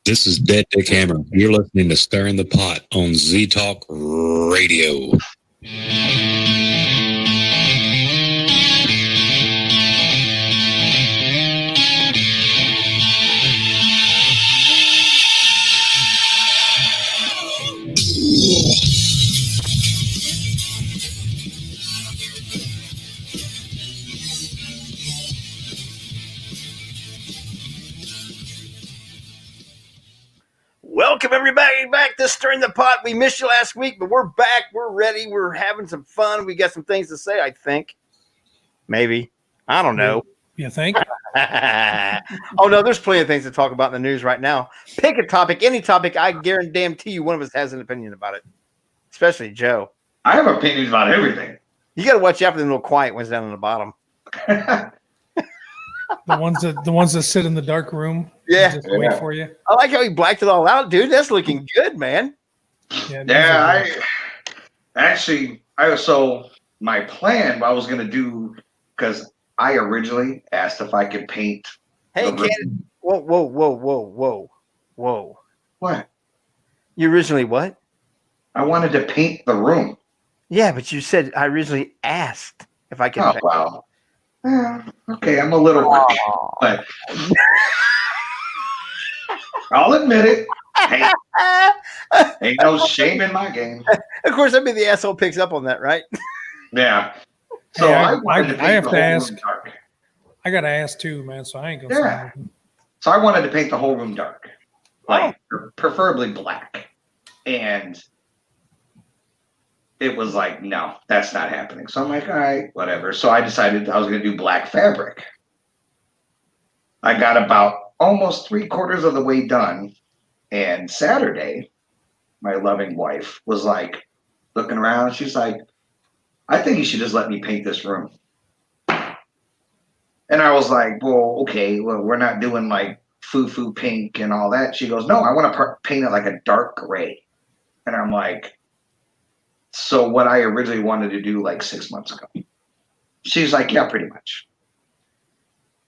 This is Dead Dick Hammer. You're listening to Stirring the Pot on Z Talk Radio. Welcome everybody back to Stirring the Pot. We missed you last week, but we're back. We're ready. We're having some fun. We got some things to say, I think. Maybe. I don't know. You think? Oh, no, there's plenty of things to talk about in the news right now. Pick a topic, any topic. I guarantee you one of us has an opinion about it, especially Joe. I have opinions about everything. You got to watch out for the little quiet ones down on the bottom. The ones that sit in the dark room. Yeah. Just wait for you. I like how he blacked it all out, dude. That's looking good, man. So my plan, what I was going to do, because I originally asked if I could paint. Hey, Ken. Whoa. What? You originally what? I wanted to paint the room. Yeah, but you said I originally asked if I could. Oh, wow. Okay, I'm a little rich, but I'll admit it. Hey, ain't no shame in my game. Of course, I mean the asshole picks up on that, right? Yeah. So Hey, I have to ask. Dark. I got to ask too, man. So I ain't gonna. Yeah. So I wanted to paint the whole room dark, like preferably black, and it was like, no, that's not happening. So I'm like, all right, whatever. So I decided I was going to do black fabric. I got about almost 3/4 of the way done. And Saturday, my loving wife was like looking around. She's like, I think you should just let me paint this room. And I was like, well, okay, well, we're not doing like foo-foo pink and all that. She goes, no, I want to paint it like a dark gray. And I'm like, so what I originally wanted to do like 6 months ago. She's like, yeah, pretty much.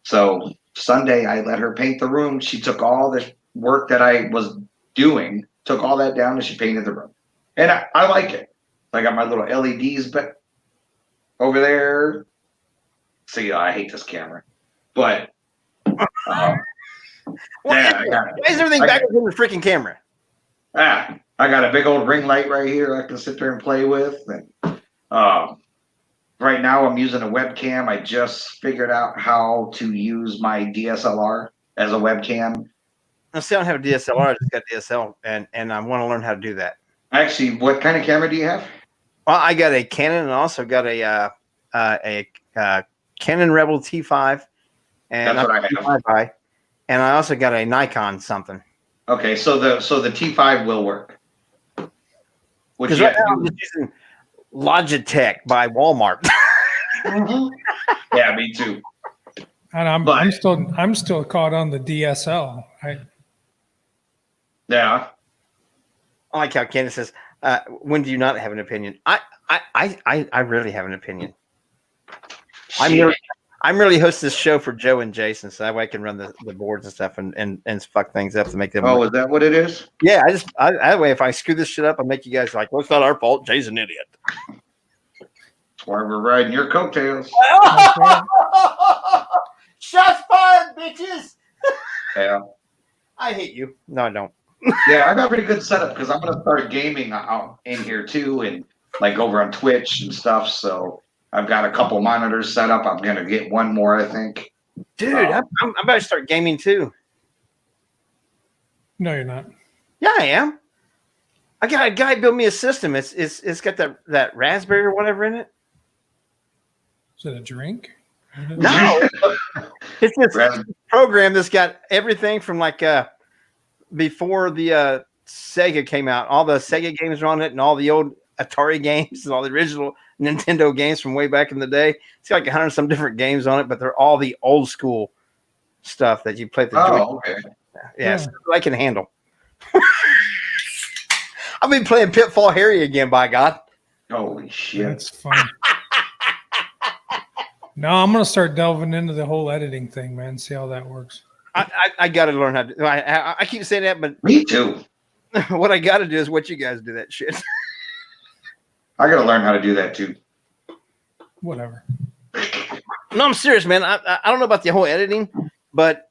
So Sunday, I let her paint the room. She took all the work that I was doing, took all that down, and she painted the room. And I like it. I got my little LEDs but over there. See, I hate this camera. But Why is everything back in the freaking camera? I got a big old ring light right here I can sit there and play with. And right now I'm using a webcam. I just figured out how to use my DSLR as a webcam. I still don't have a DSLR. I just got DSL, and I want to learn how to do that. Actually, what kind of camera do you have? Well, I got a Canon and also got a Canon Rebel T5. And that's what I have. And I also got a Nikon something. Okay, so the T5 will work. Because right now I'm just using Logitech by Walmart. Yeah, me too. And I'm still caught on the DSL. Yeah. I like how Candace says, when do you not have an opinion? I really have an opinion. I'm really hosting this show for Joe and Jason, so that way I can run the boards and stuff and fuck things up to make them. Oh, is that what it is? Yeah, that way if I screw this shit up, I'll make you guys like, well, it's not our fault. Jay's an idiot. That's why we're riding your coattails. Shots fired, bitches. Yeah. I hate you. No, I don't. Yeah, I got a pretty good setup because I'm gonna start gaming out in here too, and like over on Twitch and stuff. So I've got a couple monitors set up. I'm gonna get one more, I think. Dude, I'm about to start gaming too. No, you're not. Yeah, I am. I got a guy build me a system. It's got that raspberry or whatever in it. Is it a drink? No, it's this program that's got everything from like before the Sega came out. All the Sega games are on it, and all the old Atari games and all the original Nintendo games from way back in the day. It's got like 100 some different games on it, but they're all the old school stuff that you play the joint. Okay. Yeah, so I can handle. I've been playing Pitfall Harry again, by God. Holy shit. That's fun. No, I'm gonna start delving into the whole editing thing, man. See how that works. I got to learn how to. I keep saying that, but me too. What I got to do is what you guys do that shit. I got to learn how to do that too. Whatever. No, I'm serious, man. I don't know about the whole editing, but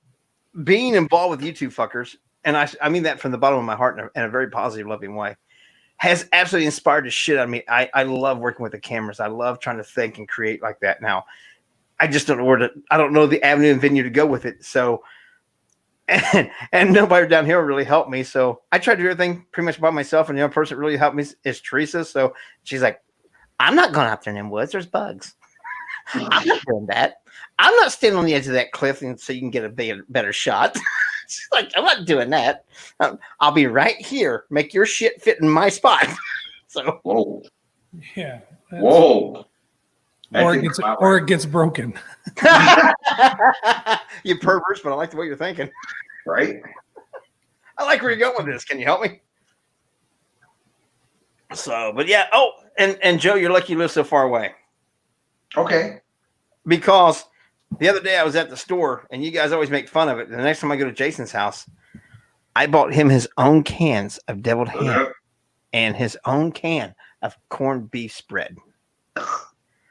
being involved with you two fuckers, and I mean that from the bottom of my heart in a very positive, loving way, has absolutely inspired the shit out of me. I love working with the cameras. I love trying to think and create like that now. I just don't know I don't know the avenue and venue to go with it. So, and nobody down here really helped me. So I tried to do everything pretty much by myself. And the only person that really helped me is Teresa. So she's like, I'm not going out there in them woods. There's bugs. I'm not doing that. I'm not standing on the edge of that cliff so you can get a better shot. She's like, I'm not doing that. I'll be right here. Make your shit fit in my spot. So, whoa, yeah, whoa, or it gets broken. You perverse, but I like the way you're thinking. Right? I like where you're going with this. Can you help me? So, but yeah. Oh, and Joe, you're lucky you live so far away. Okay. Because the other day I was at the store, and you guys always make fun of it. The next time I go to Jason's house, I bought him his own cans of deviled ham and his own can of corned beef spread.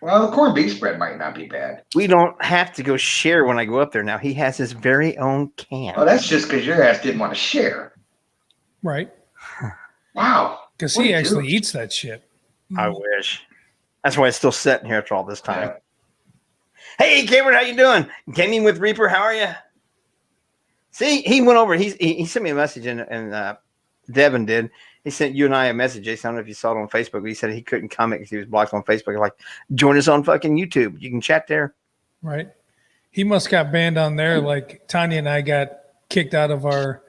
Well, the corned beef spread might not be bad. We don't have to go share when I go up there now. He has his very own can. Oh, that's just because your ass didn't want to share. Right. Wow. Because he actually eats that shit. I wish. That's why it's still sitting here after all this time. Yeah. Hey, Cameron, how you doing? Gaming with Reaper, how are you? See, he went over. He sent me a message, and Devin did. He sent you and I a message, Jason. I don't know if you saw it on Facebook, but he said he couldn't comment because he was blocked on Facebook. Like, join us on fucking YouTube. You can chat there. Right. He must got banned on there. Like Tanya and I got kicked out of our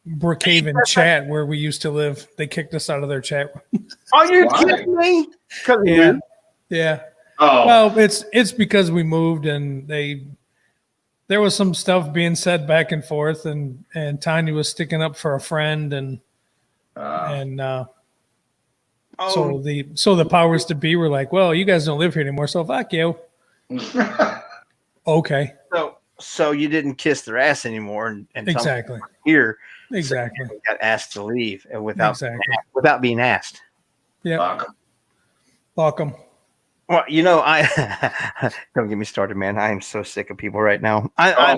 Brookhaven chat where we used to live. They kicked us out of their chat. Are you kidding me? Yeah. Yeah. Oh. Well, it's because we moved and there was some stuff being said back and forth, and Tanya was sticking up for a friend, so the powers to be were like, well, you guys don't live here anymore, so fuck you. Okay. So you didn't kiss their ass anymore, and exactly here exactly so got asked to leave and without being asked. Yeah. Welcome. Well, you know, don't get me started, man. I am so sick of people right now. I'm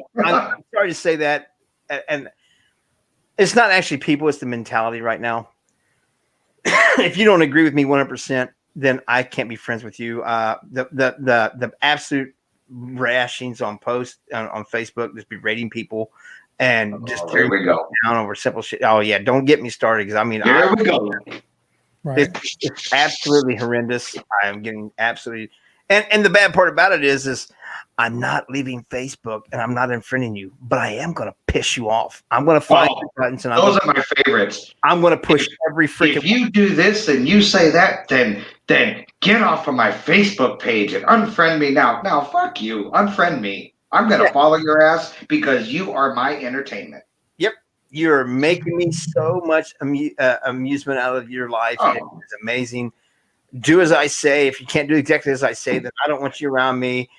sorry to say that, and it's not actually people; it's the mentality right now. If you don't agree with me 100%, then I can't be friends with you. The absolute rashings on posts on Facebook, just berating people, and just here we go down over simple shit. Oh yeah, don't get me started because I mean, here we go. Right. It's absolutely horrendous. I am getting absolutely, and the bad part about it is I'm not leaving Facebook and I'm not unfriending you, but I am going to piss you off. I'm going to find your buttons and those are my favorites. I'm going to push every freaking. If you do this and you say that, then get off of my Facebook page and unfriend me now. Now, fuck you. Unfriend me. I'm going to follow your ass because you are my entertainment. Yep. You're making me so much amusement out of your life. It's amazing. Do as I say. If you can't do exactly as I say, then I don't want you around me.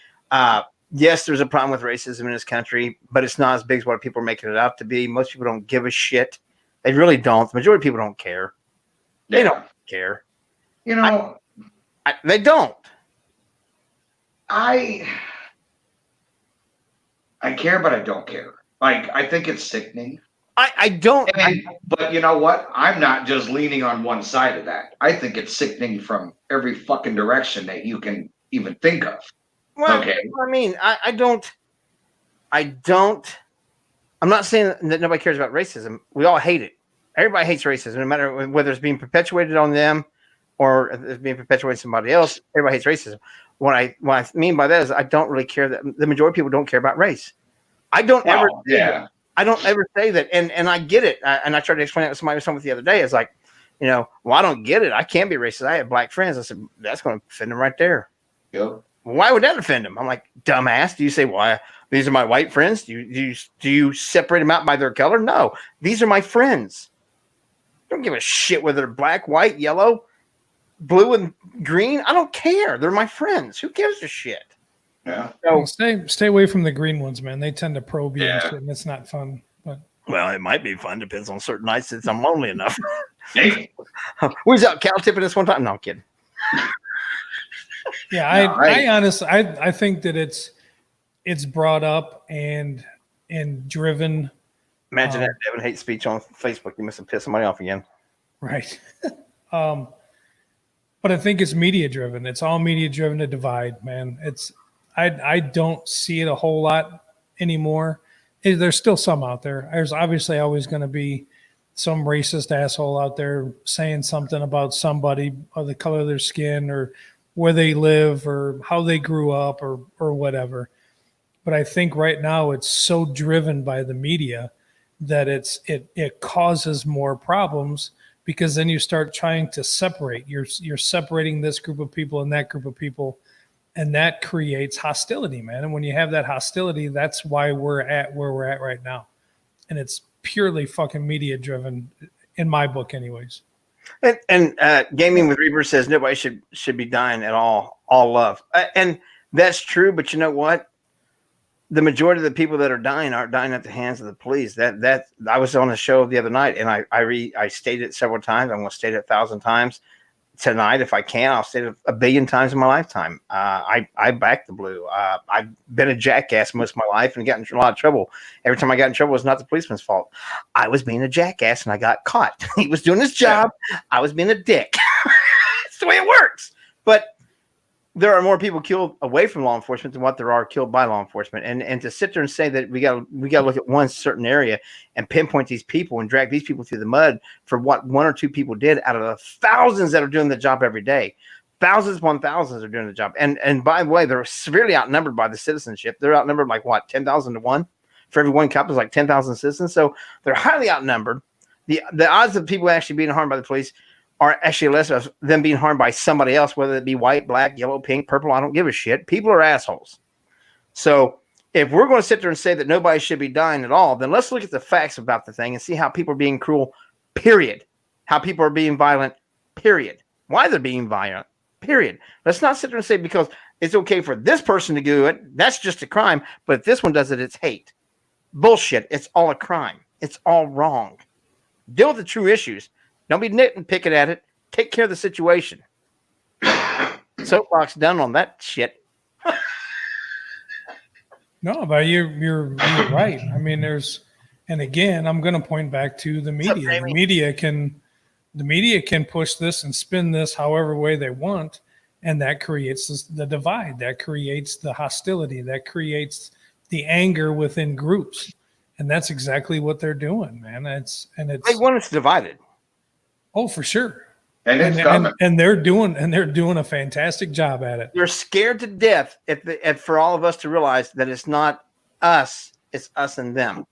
Yes, there's a problem with racism in this country, but it's not as big as what people are making it out to be. Most people don't give a shit. They really don't. The majority of people don't care. They don't care. You know, they don't. I care, but I don't care. Like, I think it's sickening. I don't. But you know what? I'm not just leaning on one side of that. I think it's sickening from every fucking direction that you can even think of. Well, okay. I mean, I don't. I'm not saying that nobody cares about racism. We all hate it. Everybody hates racism, no matter whether it's being perpetuated on them or it's being perpetuated on somebody else. Everybody hates racism. What I mean by that is I don't really care that the majority of people don't care about race. I don't ever. Yeah. I don't ever say that, and I get it. And I tried to explain that to somebody I was talking with the other day. It's like, well, I don't get it. I can't be racist. I have black friends. I said, that's going to offend them right there. Yep. Why would that offend them? I'm like, dumbass. Do you say, why? These are my white friends. Do you separate them out by their color? No, these are my friends. Don't give a shit whether they're black, white, yellow, blue, and green. I don't care. They're my friends. Who gives a shit? Yeah. So Stay away from the green ones, man. They tend to probe you and Yeah. shit, and it's not fun. But well, it might be fun. Depends on certain nights since I'm lonely enough. Hey, We was out cow tipping this one time. No, I'm kidding. yeah, No, right. I honestly, I think that it's brought up and driven. Imagine that Devin hate speech on Facebook. You must have pissed somebody off again. Right. But I think it's media driven. It's all media driven to divide, man. I don't see it a whole lot anymore. There's still some out there. There's obviously always going to be some racist asshole out there saying something about somebody or the color of their skin or where they live or how they grew up or whatever. But I think right now it's so driven by the media that it causes more problems, because then you start trying to separate. You're separating this group of people and that group of people, and that creates hostility, man. And when you have that hostility, that's why we're at where we're at right now. And it's purely fucking media driven, in my book, anyways. And Gaming with Reaper says nobody should be dying at all. All love, and that's true. But you know what? The majority of the people that are dying aren't dying at the hands of the police. That I was on a show the other night, and I stated it several times. I'm going to state it 1,000 times tonight if I can. I'll state it 1 billion times in my lifetime. I back the blue. I've been a jackass most of my life and gotten in a lot of trouble. Every time I got in trouble, it was not the policeman's fault. I was being a jackass and I got caught. He was doing his job. I was being a dick. It's the way it works. But there are more people killed away from law enforcement than what there are killed by law enforcement. And to sit there and say that we got to look at one certain area and pinpoint these people and drag these people through the mud for what one or two people did out of the thousands that are doing the job every day. Thousands upon thousands are doing the job. And by the way, they're severely outnumbered by the citizenship. They're outnumbered like what, 10,000 to 1? For every one cop is like 10,000 citizens. So they're highly outnumbered. The odds of people actually being harmed by the police are actually less of them being harmed by somebody else, whether it be white, black, yellow, pink, purple. I don't give a shit. People are assholes. So if we're going to sit there and say that nobody should be dying at all, then let's look at the facts about the thing and see how people are being cruel, period. How people are being violent, period. Why they're being violent, period. Let's not sit there and say because it's okay for this person to do it, that's just a crime. But if this one does it, it's hate. Bullshit. It's all a crime. It's all wrong. Deal with the true issues. Don't be nitpicking at it. Take care of the situation. Soapbox done on that shit. No, but you're right. I mean, and again, I'm going to point back to the media. The media can push this and spin this however way they want, and that creates the divide. That creates the hostility. That creates the anger within groups, and that's exactly what they're doing, man. They want us divided. Oh, for sure. And it's coming. And they're doing a fantastic job at it. They're scared to death for all of us to realize that it's not us, it's us and them.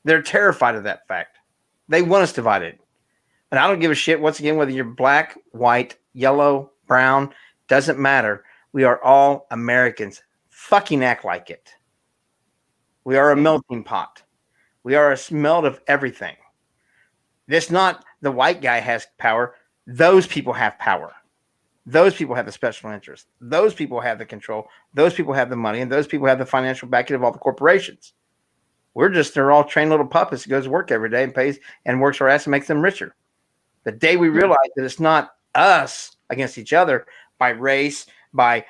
They're terrified of that fact. They want us divided. And I don't give a shit, once again, whether you're black, white, yellow, brown, doesn't matter. We are all Americans. Fucking act like it. We are a melting pot. We are a melt of everything. It's not the white guy has power. Those people have power. Those people have the special interest. Those people have the control. Those people have the money. And those people have the financial backing of all the corporations. They're all trained little puppets that goes to work every day and pays and works our ass and makes them richer. The day we realize that it's not us against each other by race, by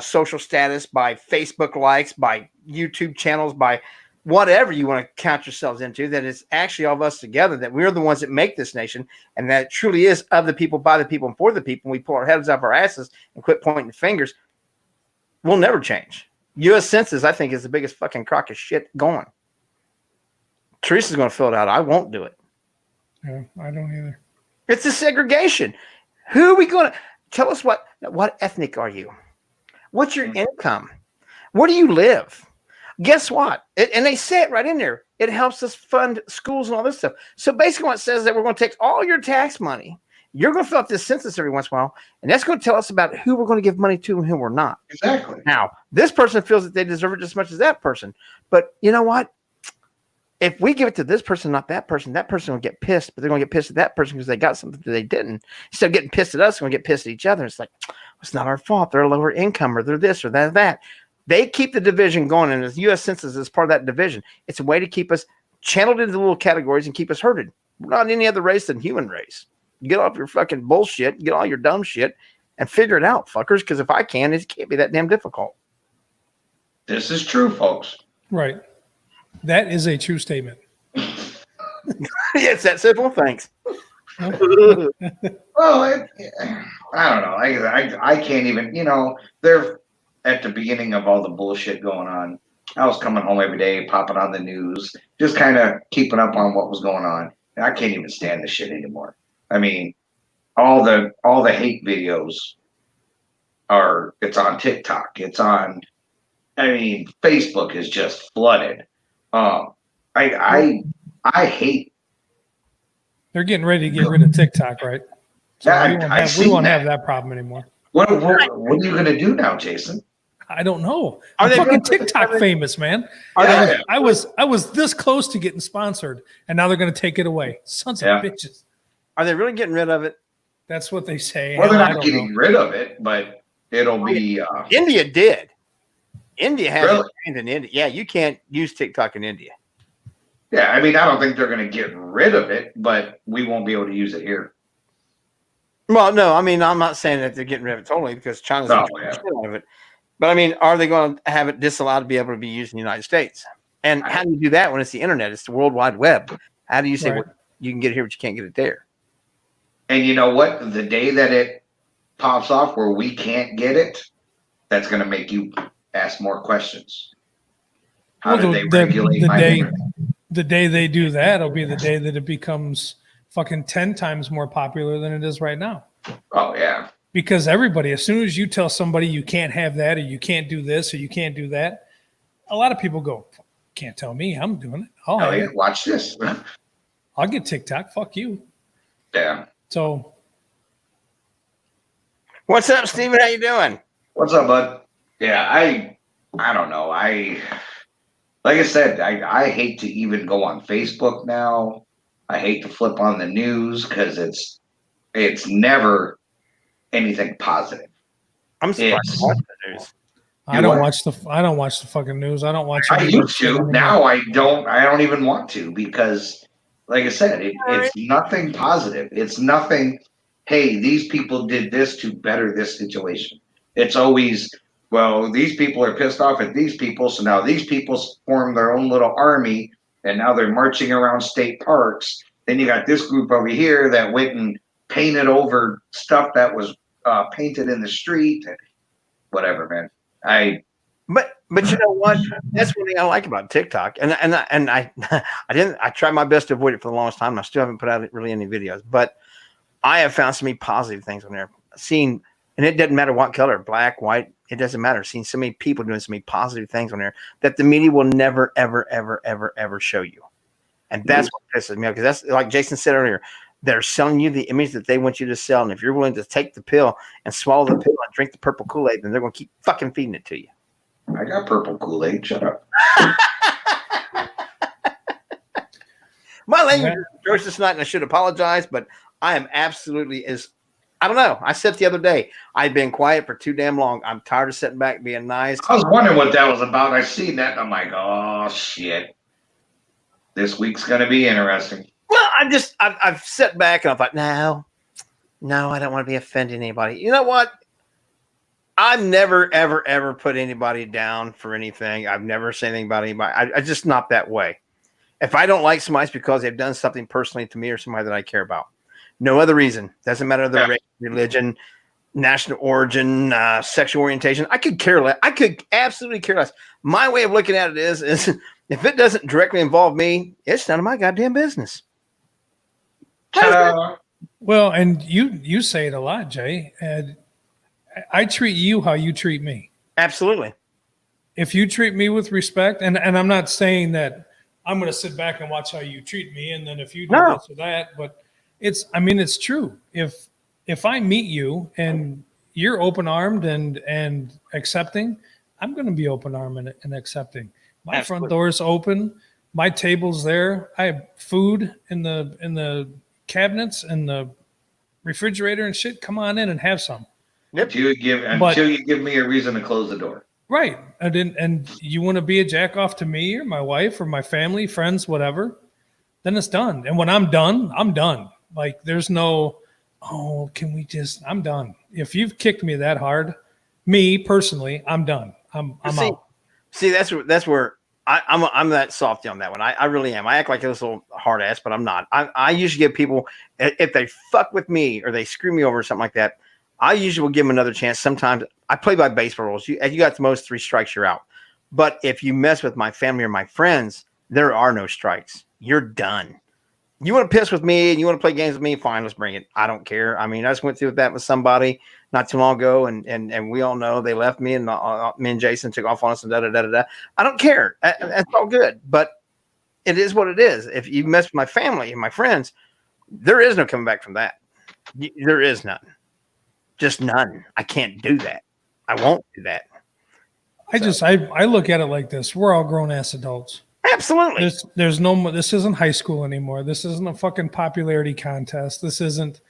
social status, by Facebook likes, by YouTube channels, by whatever you want to count yourselves into, that it's actually all of us together, that we're the ones that make this nation, and that it truly is of the people, by the people, and for the people. We pull our heads up our asses and quit pointing fingers. We'll never change. U.S. Census, I think, is the biggest fucking crock of shit going. Teresa's going to fill it out. I won't do it. Yeah, I don't either. It's a segregation. Who are we going to tell us what ethnic are you? What's your income? Where do you live? Guess what? And they say it right in there. It helps us fund schools and all this stuff. So basically what it says is that we're going to take all your tax money. You're going to fill out this census every once in a while, and that's going to tell us about who we're going to give money to and who we're not. Exactly. Now, this person feels that they deserve it just as much as that person. But you know what? If we give it to this person, not that person will get pissed, but they're going to get pissed at that person because they got something that they didn't. Instead of getting pissed at us, they're going to get pissed at each other. It's like, it's not our fault. They're a lower income, or they're this or that. They keep the division going, and the U.S. Census is part of that division. It's a way to keep us channeled into little categories and keep us herded. We're not any other race than human race. Get off your fucking bullshit, get all your dumb shit, and figure it out, fuckers. Because if I can, it can't be that damn difficult. This is true, folks. Right. That is a true statement. It's that simple. Thanks. Well, I don't know. I can't even, they're at the beginning of all the bullshit going on. I was coming home every day, popping on the news, just kind of keeping up on what was going on. And I can't even stand this shit anymore. I mean, all the hate videos it's on TikTok. It's on, Facebook is just flooded. I hate. They're getting ready to get rid of TikTok, right? So Yeah, we won't have that problem anymore. What are you going to do now, Jason? I don't know. Are I'm they fucking gonna- TikTok famous, man. Yeah. I was this close to getting sponsored, and now they're going to take it away. Sons of bitches. Are they really getting rid of it? That's what they say. Well, they're I not don't getting know. rid of it, but it'll be. India did. India has Really? it banned in India. Yeah, you can't use TikTok in India. Yeah, I don't think they're going to get rid of it, but we won't be able to use it here. Well, no, I'm not saying that they're getting rid of it totally because China's Oh, controlling yeah. the shit out of it. But are they going to have it disallowed to be able to be used in the United States? And how do you do that when it's the internet? It's the World Wide Web. How do you say, Right. well, you can get it here, but you can't get it there? And you know what? The day that it pops off where we can't get it, that's going to make you ask more questions. How Well, did they regulate the my day internet? the day they do that will be the day that it becomes fucking 10 times more popular than it is right now. Oh, yeah. Because everybody, as soon as you tell somebody you can't have that or you can't do this or you can't do that, a lot of people go, can't tell me, I'm doing it. Oh, Have yeah. it. Watch this. I'll get TikTok. Fuck you. Yeah. So What's up, Steven? How you doing? What's up, bud? Yeah, I don't know. Like I said, I hate to even go on Facebook now. I hate to flip on the news because it's never anything positive. I'm surprised. Yes. to watch the news. I don't watch the fucking news. I don't watch. I any of used that shit to. anymore. Now I don't even want to because, like I said, it's nothing positive. It's nothing. Hey, these people did this to better this situation. It's always, well, these people are pissed off at these people, so now these people form their own little army, and now they're marching around state parks. Then you got this group over here that went and painted over stuff that was painted in the street. And whatever, man. But you know what? That's one thing I like about TikTok, and I tried my best to avoid it for the longest time. And I still haven't put out really any videos, but I have found so many positive things on there. Seen, and it doesn't matter what color, black, white, it doesn't matter. Seen so many people doing so many positive things on there that the media will never, ever, ever, ever, ever show you, and that's what pisses me off. Because that's like Jason said earlier. They're selling you the image that they want you to sell, and if you're willing to take the pill and swallow the pill and drink the purple Kool-Aid, then they're going to keep fucking feeding it to you. I got purple Kool-Aid. Shut up. My language is atrocious tonight, and I should apologize, but I am absolutely I don't know. I said the other day, I've been quiet for too damn long. I'm tired of sitting back being nice. I was wondering what that was about. I seen that, and I'm like, oh shit, this week's gonna be interesting. Well, I've sat back and I thought, no, I don't want to be offending anybody. You know what? I've never, ever, ever put anybody down for anything. I've never said anything about anybody. I just not that way. If I don't like somebody, it's because they've done something personally to me or somebody that I care about. No other reason. Doesn't matter their race, religion, national origin, sexual orientation. I could care less. I could absolutely care less. My way of looking at it is if it doesn't directly involve me, it's none of my goddamn business. Well, and you say it a lot, Jay. And I treat you how you treat me. Absolutely. If you treat me with respect, and I'm not saying that I'm going to sit back and watch how you treat me, and then if you do this or that, but it's true. If I meet you and you're open armed and accepting, I'm going to be open armed and accepting. My front door's open. My table's there. I have food in the cabinets and the refrigerator and shit. Come on in and have some. Until you give me a reason to close the door. Right. And you want to be a jack off to me or my wife or my family, friends, whatever, then it's done. And when I'm done, I'm done. Like there's no, oh, can we just, I'm done. If you've kicked me that hard, me personally, I'm done. I'm out. See, that's where I'm that softy on that one. I really am. I act like a little hard ass, but I'm not. I usually give people, if they fuck with me or they screw me over or something like that, I usually will give them another chance. Sometimes I play by baseball rules. You got the most 3 strikes, you're out. But if you mess with my family or my friends, there are no strikes. You're done. You want to piss with me and you want to play games with me? Fine, let's bring it. I don't care. I mean, I just went through that with somebody not too long ago, and we all know they left me, and me and Jason took off on us and da da da da. I don't care. That's all good, but it is what it is. If you mess with my family and my friends, there is no coming back from that. There is none. Just none. I can't do that. I won't do that. I look at it like this. We're all grown ass adults. Absolutely. There's no, this isn't high school anymore. This isn't a fucking popularity contest. This isn't,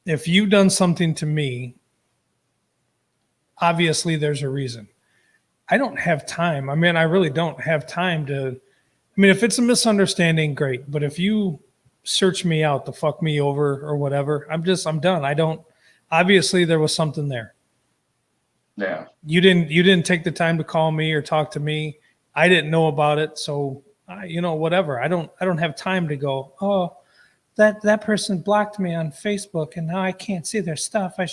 if you've done something to me, obviously there's a reason. I don't have time. I mean, I really don't have time to, I mean, if it's a misunderstanding, great. But if you search me out to fuck me over or whatever, I'm done. I don't, obviously there was something there. Yeah. You didn't take the time to call me or talk to me. I didn't know about it. So, whatever. I don't have time to go, oh, that person blocked me on Facebook and now I can't see their stuff. I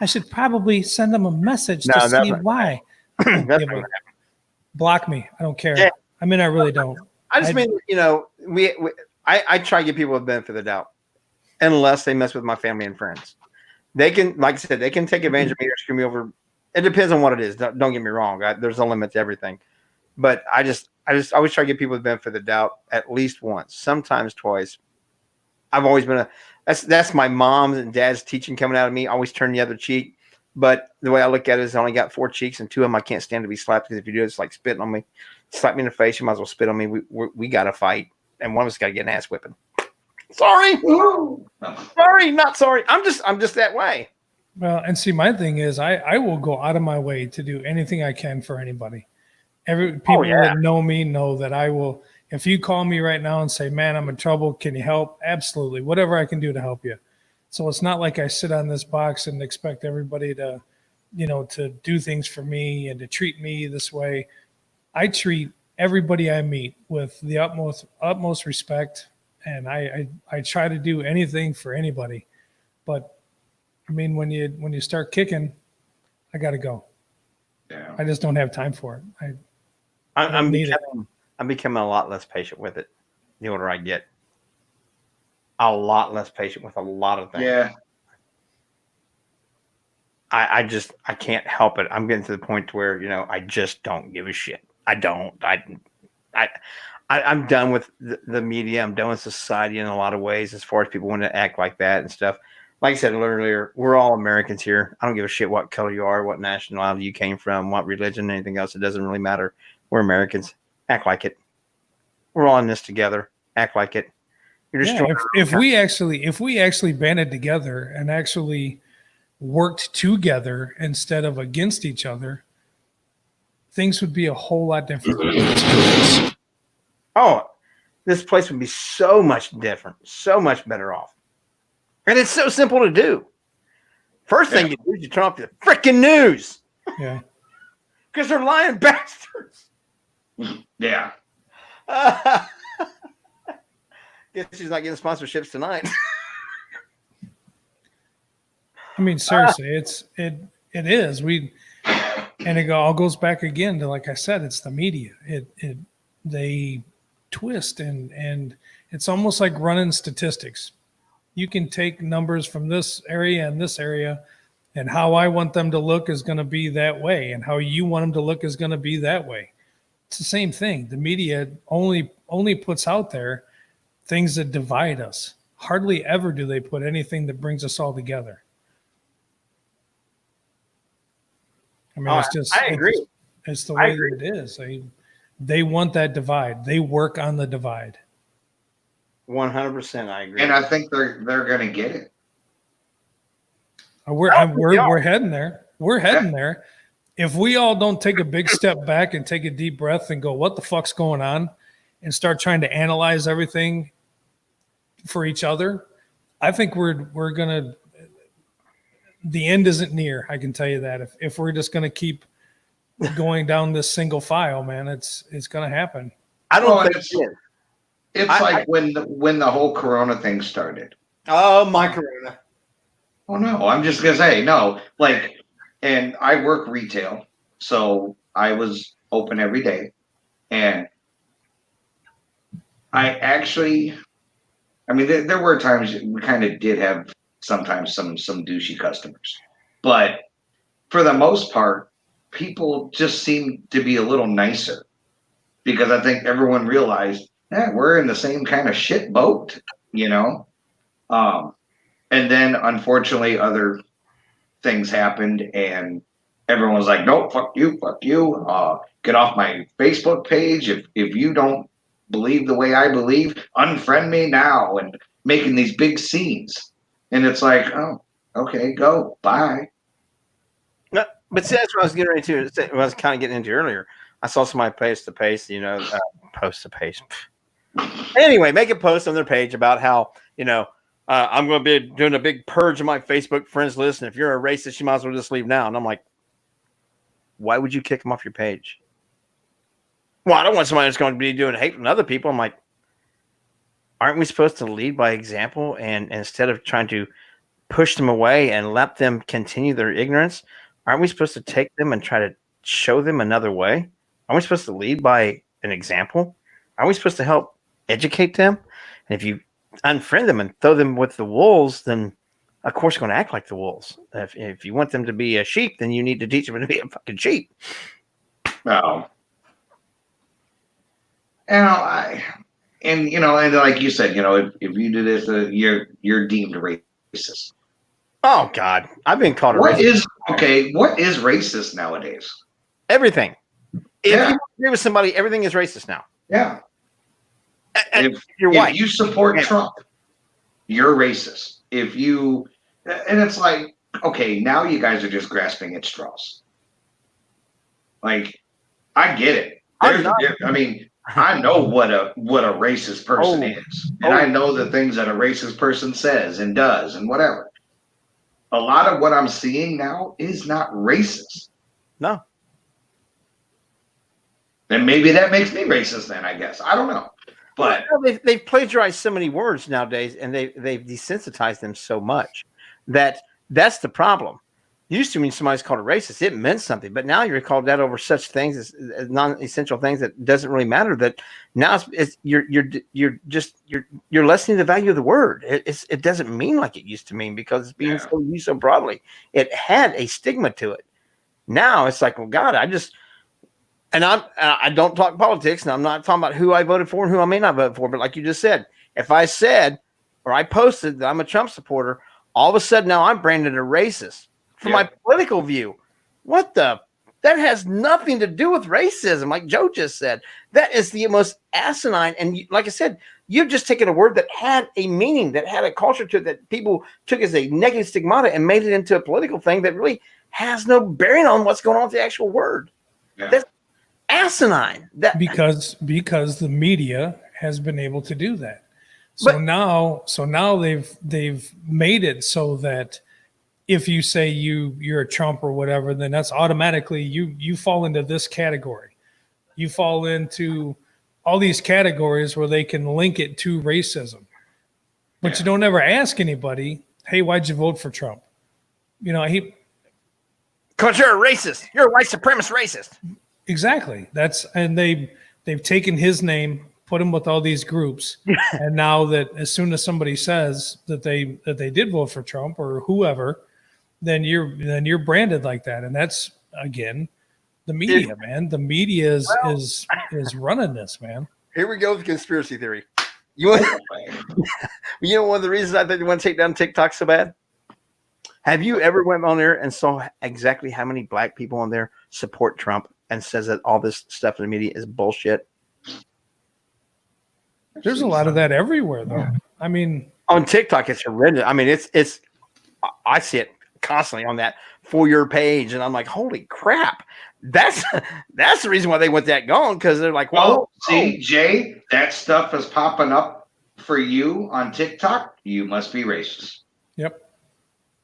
should probably send them a message to see why. Block me. I don't care. Yeah. I mean, I really don't. I mean, I try to give people a benefit of the doubt unless they mess with my family and friends. They can, like I said, they can take advantage of me or screw me over. It depends on what it is. Don't get me wrong. There's a limit to everything. But I always try to give people the benefit of the doubt at least once, sometimes twice. I've always been that's my mom's and dad's teaching coming out of me. I always turn the other cheek. But the way I look at it is I only got 4 cheeks and 2 of them I can't stand to be slapped, because if you do it, it's like spitting on me. Slap me in the face, you might as well spit on me. We got to fight. And one of us got to get an ass whipping. Sorry. Sorry, not sorry. I'm just that way. Well, and see, my thing is I will go out of my way to do anything I can for anybody. People that know me know that I will. If you call me right now and say, man, I'm in trouble, can you help? Absolutely. Whatever I can do to help you. So it's not like I sit on this box and expect everybody to, to do things for me and to treat me this way. I treat everybody I meet with the utmost respect, and I try to do anything for anybody. But I mean, when you start kicking, I got to go. Yeah. I just don't have time for it. I'm becoming a lot less patient with it the older I get. A lot less patient with a lot of things. Yeah. I can't help it. I'm getting to the point where, I just don't give a shit. I don't. I'm done with the media. I'm done with society in a lot of ways as far as people want to act like that and stuff. Like I said earlier, we're all Americans here. I don't give a shit what color you are, what nationality you came from, what religion, anything else. It doesn't really matter. We're Americans. Act like it. We're all in this together. Act like it. If we actually banded together and actually worked together instead of against each other, things would be a whole lot different. Oh, this place would be so much different, so much better off. And it's so simple to do. First thing you do is you turn off the freaking news. Yeah. Because they're lying bastards. Yeah. Guess she's not getting sponsorships tonight. I mean, seriously, it is. And it all goes back again to, like I said, it's the media. They twist and it's almost like running statistics. You can take numbers from this area and this area, and how I want them to look is going to be that way, and how you want them to look is going to be that way. It's the same thing. The media only puts out there things that divide us. Hardly ever do they put anything that brings us all together. I mean, I agree. It's the way that it is. They want that divide. They work on the divide. 100%, I agree. And I think they're going to get it. We're heading there. We're heading there. if we all don't take a big step back and take a deep breath and go, what the fuck's going on? And start trying to analyze everything for each other, I think we're gonna. The end isn't near. I can tell you that. If we're just gonna keep going down this single file, man, it's gonna happen. I don't think it's like when the whole Corona thing started. Oh, my Corona. Oh no, I'm just gonna say no. Like, and I work retail, so I was open every day, and I mean, there were times we kind of did have sometimes some douchey customers, but for the most part, people just seem to be a little nicer because I think everyone realized we're in the same kind of shit boat, you know. And then unfortunately, other things happened, and everyone was like, "No, fuck you, get off my Facebook page if you don't believe the way I believe, unfriend me now," and making these big scenes. And it's like, oh, okay, go, bye. No, but see, that's what I was getting ready to. What I was kind of getting into earlier. I saw somebody post a post. Anyway, make a post on their page about how, I'm going to be doing a big purge of my Facebook friends list, and if you're a racist, you might as well just leave now. And I'm like, why would you kick them off your page? Well, I don't want somebody that's going to be doing hate on other people. I'm like, aren't we supposed to lead by example? And instead of trying to push them away and let them continue their ignorance, aren't we supposed to take them and try to show them another way? Aren't we supposed to lead by an example? Aren't we supposed to help educate them? And if you unfriend them and throw them with the wolves, then of course you're going to act like the wolves. If you want them to be a sheep, then you need to teach them to be a fucking sheep. No. And like you said, if you do this, you're deemed racist. Oh God, I've been called a racist. What is racist nowadays? Everything. If you agree with somebody, everything is racist now. Yeah. And you're white. If you support Trump, you're racist. And it's like, okay, now you guys are just grasping at straws. Like, I get it. I know what a racist person is, and I know the things that a racist person says and does and whatever. A lot of what I'm seeing now is not racist. No. And maybe that makes me racist then, I guess. I don't know. But they've plagiarized so many words nowadays, and they've desensitized them so much that's the problem. Used to, when somebody's called a racist, it meant something, but now you're called that over such things as non-essential things that doesn't really matter. That now you're lessening the value of the word. It doesn't mean like it used to mean because it's being so used so broadly. It had a stigma to it. Now it's like, well, God, I don't talk politics, and I'm not talking about who I voted for and who I may not vote for. But like you just said, if I said or I posted that I'm a Trump supporter, all of a sudden now I'm branded a racist. For my political view, that has nothing to do with racism. Like Joe just said, that is the most asinine. And like I said, you've just taken a word that had a meaning, that had a culture to it, that people took as a negative stigmata and made it into a political thing that really has no bearing on what's going on with the actual word. Yeah. That's asinine. Because the media has been able to do that. So now they've made it so that if you say you're a Trump or whatever, then that's automatically you fall into this category. You fall into all these categories where they can link it to racism. But you don't ever ask anybody, hey, why'd you vote for Trump? Because you're a racist. You're a white supremacist racist. Exactly. And they've taken his name, put him with all these groups, and now that as soon as somebody says that they did vote for Trump or whoever, then you're branded like that. And that's, again, the media, man. The media is running this, man. Here we go with conspiracy theory. One of the reasons I think they want to take down TikTok so bad? Have you ever went on there and saw exactly how many black people on there support Trump and says that all this stuff in the media is bullshit? There's a lot of that everywhere, though. Yeah. I mean, on TikTok, it's horrendous. I mean, it's I see it constantly on that for your page. And I'm like, holy crap. That's the reason why they want that gone, because they're like, well, see, Jay, that stuff is popping up for you on TikTok. You must be racist. Yep.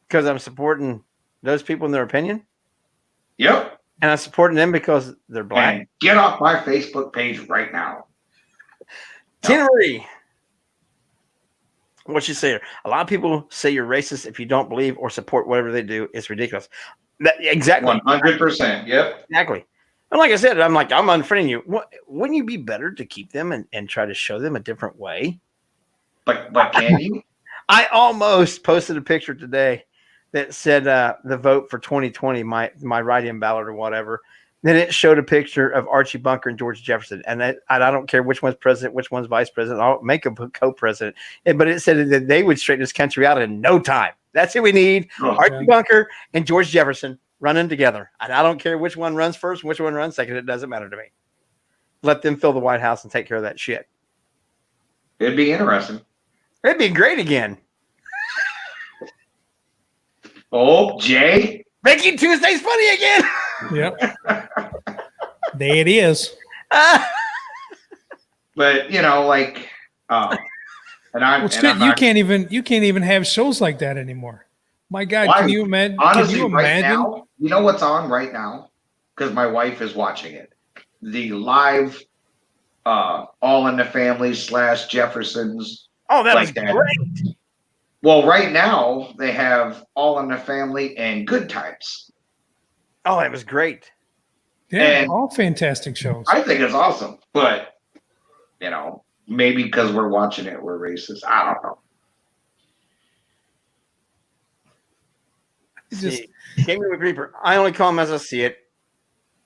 Because I'm supporting those people in their opinion. Yep. And I'm supporting them because they're black. And get off my Facebook page right now. Tina Marie. What you say here? A lot of people say you're racist if you don't believe or support whatever they do. It's ridiculous. Exactly. 100%. Yep. Exactly. And like I said, I'm unfriending you. Wouldn't you be better to keep them and try to show them a different way? But can you? I almost posted a picture today that said the vote for 2020, my write-in ballot or whatever. Then it showed a picture of Archie Bunker and George Jefferson. And I don't care which one's president, which one's vice president. I'll make a co-president. But it said that they would straighten this country out in no time. That's who we need. Archie Bunker and George Jefferson running together. And I don't care which one runs first and which one runs second. It doesn't matter to me. Let them fill the White House and take care of that shit. It'd be interesting. It'd be great again. Oh, Jay. Making Tuesdays funny again. Yep. There it is. But like, and you can't even have shows like that anymore. My God, can you imagine? Honestly, can you right imagine? now, you know what's on right now? Because my wife is watching it. The live, All in the Family / Jeffersons. Oh, that like was that. great. Well, right now they have All in the Family and Good Times. Oh, that was great. Yeah, And all fantastic shows. I think it's awesome, but maybe because we're watching it, we're racist. I don't know. Jamie McGreeper, I only call him as I see it,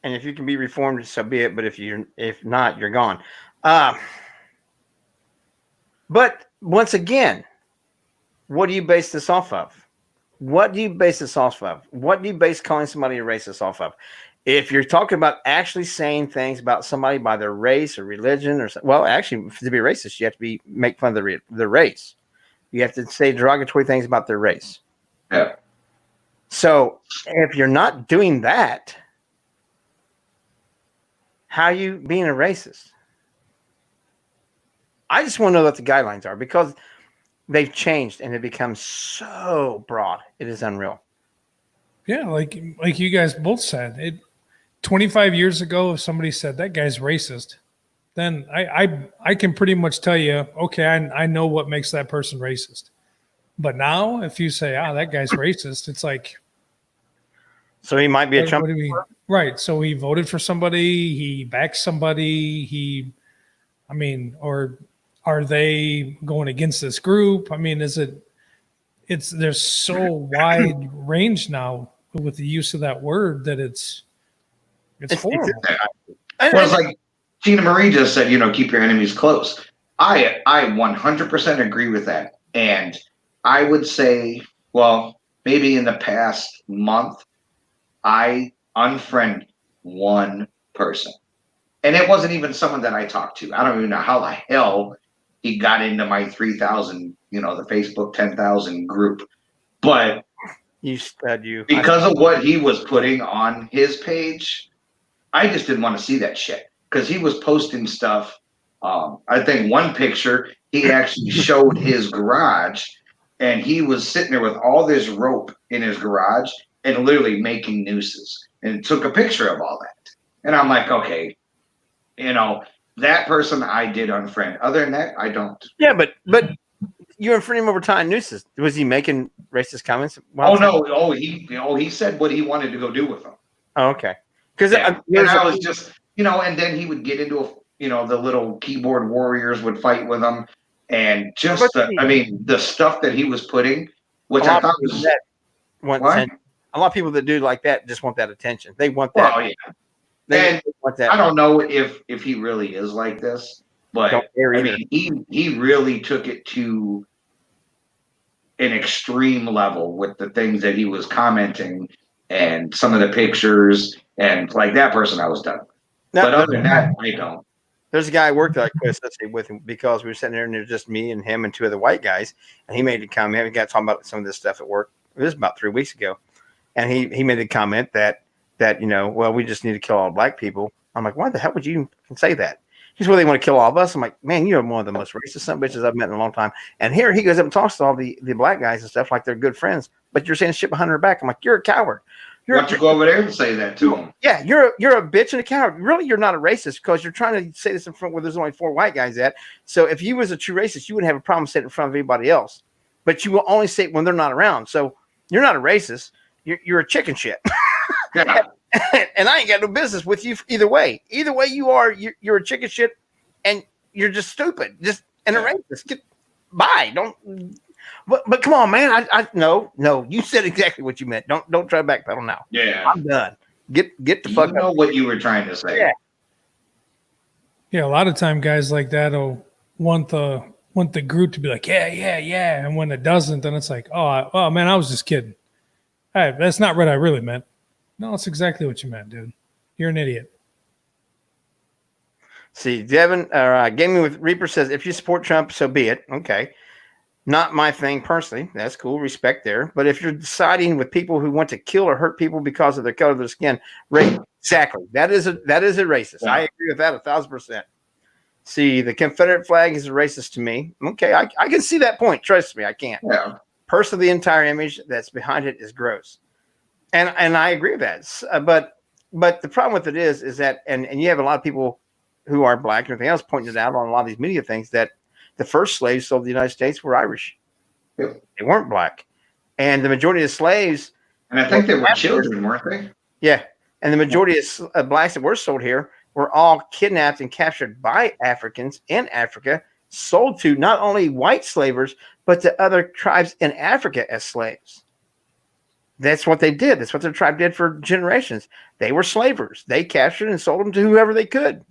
and if you can be reformed, so be it. But if not, you're gone. But once again, what do you base this off of? What do you base this off of? What do you base calling somebody a racist off of? If you're talking about actually saying things about somebody by their race or religion, actually, to be racist, you have to make fun of their race. You have to say derogatory things about their race. Yeah. So if you're not doing that, how are you being a racist? I just want to know what the guidelines are, because they've changed and it becomes so broad. It is unreal. Yeah, like you guys both said, 25 years ago, if somebody said that guy's racist, then I can pretty much tell you, okay, I know what makes that person racist. But now, if you say, that guy's racist, it's like, so he might be a Trump. Right. So he voted for somebody, he backs somebody, or are they going against this group? I mean, there's so wide range now with the use of that word that it's horrible. Well, it's like Tina Marie just said, keep your enemies close. I 100% agree with that. And I would say, well, maybe in the past month, I unfriended one person. And it wasn't even someone that I talked to. I don't even know how the hell he got into my 3,000, the Facebook 10,000 group. But because of what he was putting on his page, I just didn't want to see that shit. Because he was posting stuff. I think one picture, he actually showed his garage, and he was sitting there with all this rope in his garage and literally making nooses, and took a picture of all that. And I'm like, okay, that person I did unfriend. Other than that, I don't. Yeah, but you unfriended him over tying nooses. Was he making racist comments? He said what he wanted to go do with them. Oh, okay. Because I was just, and then he would get into the little keyboard warriors would fight with him, and just the stuff that he was putting, which I thought was a lot of people that do like that just want that attention. They want that. Well, yeah. And want that. I don't know if he really is like this, but he really took it to an extreme level with the things that he was commenting and some of the pictures, and like that person I was done with. But other than that, I don't. There's a guy I worked at with him because we were sitting there and it was just me and him and two other white guys, and he made a comment. We got talking about some of this stuff at work. It was about 3 weeks ago. and he made the comment that well, we just need to kill all black people. I'm like, why the hell would you say that? He's well, they want to kill all of us. I'm like, man, you're one of the most racist son of bitches I've met in a long time. And here he goes up and talks to all the black guys and stuff like they're good friends, but you're saying shit behind her back. I'm like, you're a coward. Why don't you go over there and say that to him? Yeah, you're a bitch and a coward. Really, you're not a racist because you're trying to say this in front where there's only 4 white guys at. So if you was a true racist, you wouldn't have a problem saying it in front of anybody else. But you will only say it when they're not around. So you're not a racist. You're a chicken shit. Yeah. And I ain't got no business with you either way. Either way you are, you're a chicken shit, and you're just stupid. Just and a racist. Bye. Don't. But come on, man. No. You said exactly what you meant. Don't try to backpedal now. Yeah. I'm done. Get the fuck up. You know what you were trying to say. Yeah. A lot of time guys like that will want the group to be like, yeah. And when it doesn't, then it's like, oh man, I was just kidding. Hey, that's not what I really meant. No, it's exactly what you meant, dude. You're an idiot. See, Devin, Gaming with Reaper says, if you support Trump, so be it. Okay. Not my thing personally. That's cool. Respect there. But if you're siding with people who want to kill or hurt people because of the color of their skin, exactly. That is a racist. Yeah. I agree with that 1,000%. See, the Confederate flag is a racist to me. Okay, I can see that point. Trust me, I can. Yeah. Personally, the entire image that's behind it is gross. And I agree with that. But the problem with it is that and you have a lot of people who are black and everything else pointing it out on a lot of these media things that the first slaves sold to the United States were Irish. Yep. They weren't black. And the majority of slaves. And I think they were children, weren't they? Yeah. And the majority of blacks that were sold here were all kidnapped and captured by Africans in Africa, sold to not only white slavers, but to other tribes in Africa as slaves. That's what they did. That's what their tribe did for generations. They were slavers. They captured and sold them to whoever they could.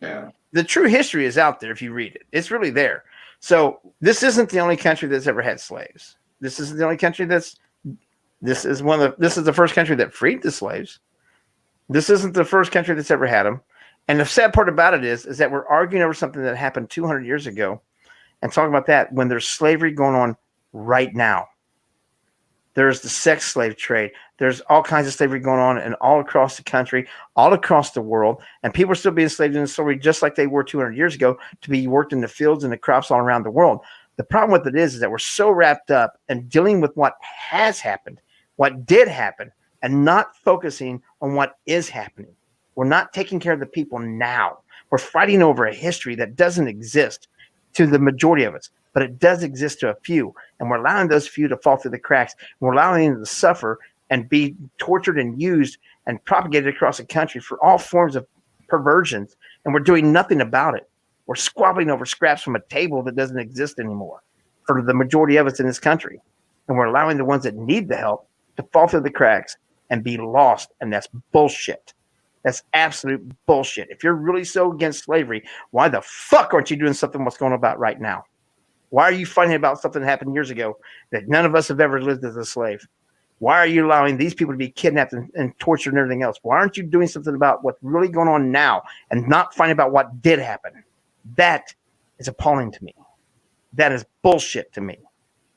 Yeah. The true history is out there if you read it. It's really there. So this isn't the only country that's ever had slaves. This isn't the only country this is the first country that freed the slaves. This isn't the first country that's ever had them. And the sad part about it is that we're arguing over something that happened 200 years ago and talking about that when there's slavery going on right now. There's the sex slave trade. There's all kinds of slavery going on and all across the country, all across the world. And people are still being enslaved in slavery just like they were 200 years ago to be worked in the fields and the crops all around the world. The problem with it is that we're so wrapped up in dealing with what has happened, what did happen, and not focusing on what is happening. We're not taking care of the people now. We're fighting over a history that doesn't exist to the majority of us, but it does exist to a few. And we're allowing those few to fall through the cracks. We're allowing them to suffer and be tortured and used and propagated across the country for all forms of perversions. And we're doing nothing about it. We're squabbling over scraps from a table that doesn't exist anymore for the majority of us in this country. And we're allowing the ones that need the help to fall through the cracks and be lost. And that's bullshit. That's absolute bullshit. If you're really so against slavery, why the fuck aren't you doing something what's going on about right now? Why are you fighting about something that happened years ago that none of us have ever lived as a slave? Why are you allowing these people to be kidnapped and tortured and everything else? Why aren't you doing something about what's really going on now and not fighting about what did happen? That is appalling to me. That is bullshit to me.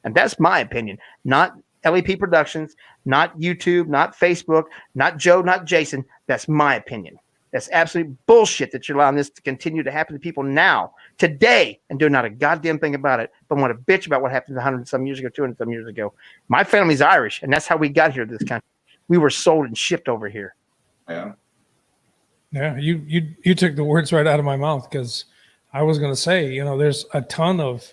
And that's my opinion, not LEP Productions, not YouTube, not Facebook, not Joe, not Jason. That's my opinion. That's absolute bullshit that you're allowing this to continue to happen to people now, today, and doing not a goddamn thing about it, but want to bitch about what happened 100 some years ago, 200 some years ago. My family's Irish, and that's how we got here to this country. We were sold and shipped over here. Yeah. Yeah, you took the words right out of my mouth, because I was going to say, there's a ton of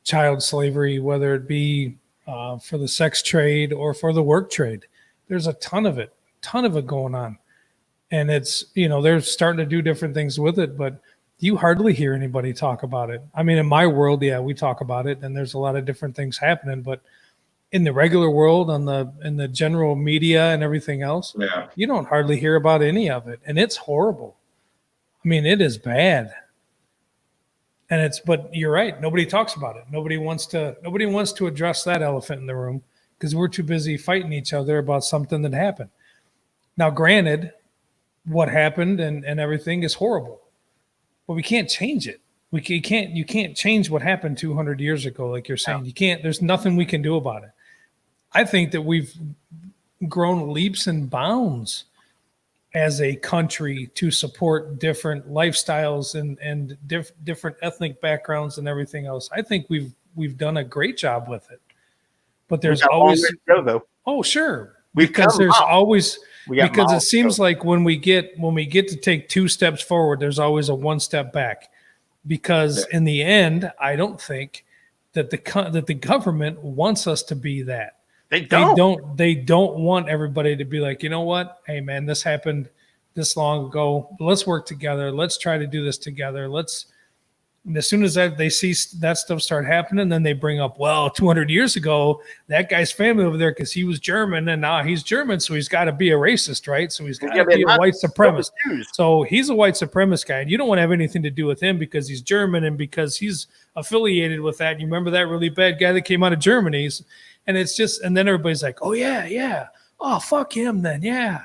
child slavery, whether it be for the sex trade or for the work trade. There's a ton of it going on. And it's, they're starting to do different things with it, but you hardly hear anybody talk about it. I mean, in my world, yeah, we talk about it, and there's a lot of different things happening, but in the regular world, in the general media and everything else, yeah, you don't hardly hear about any of it. And it's horrible. I mean, it is bad. And but you're right. Nobody talks about it. Nobody wants to address that elephant in the room, because we're too busy fighting each other about something that happened. Now, granted, what happened and everything is horrible, but we can't change it. You can't change what happened 200 years ago. Like you're saying, you can't, there's nothing we can do about it. I think that grown leaps and bounds as a country to support different lifestyles and different ethnic backgrounds and everything else. I think we've done a great job with it. But there's always oh sure, because there's always because it seems like when we get to take 2 steps forward, there's always a 1 step back. Because in the end, I don't think that the government wants us to be that. They don't want everybody to be like, you know what? Hey man, this happened this long ago. Let's work together. Let's try to do this together. And as soon as they see that stuff start happening, then they bring up, well, 200 years ago, that guy's family over there, because he was German, and now he's German, so he's got to be a racist, right? So he's got to be a white supremacist. So he's a white supremacist guy, and you don't want to have anything to do with him because he's German and because he's affiliated with that. You remember that really bad guy that came out of Germany? And it's just, and then everybody's like, oh, yeah. Oh, fuck him then, yeah.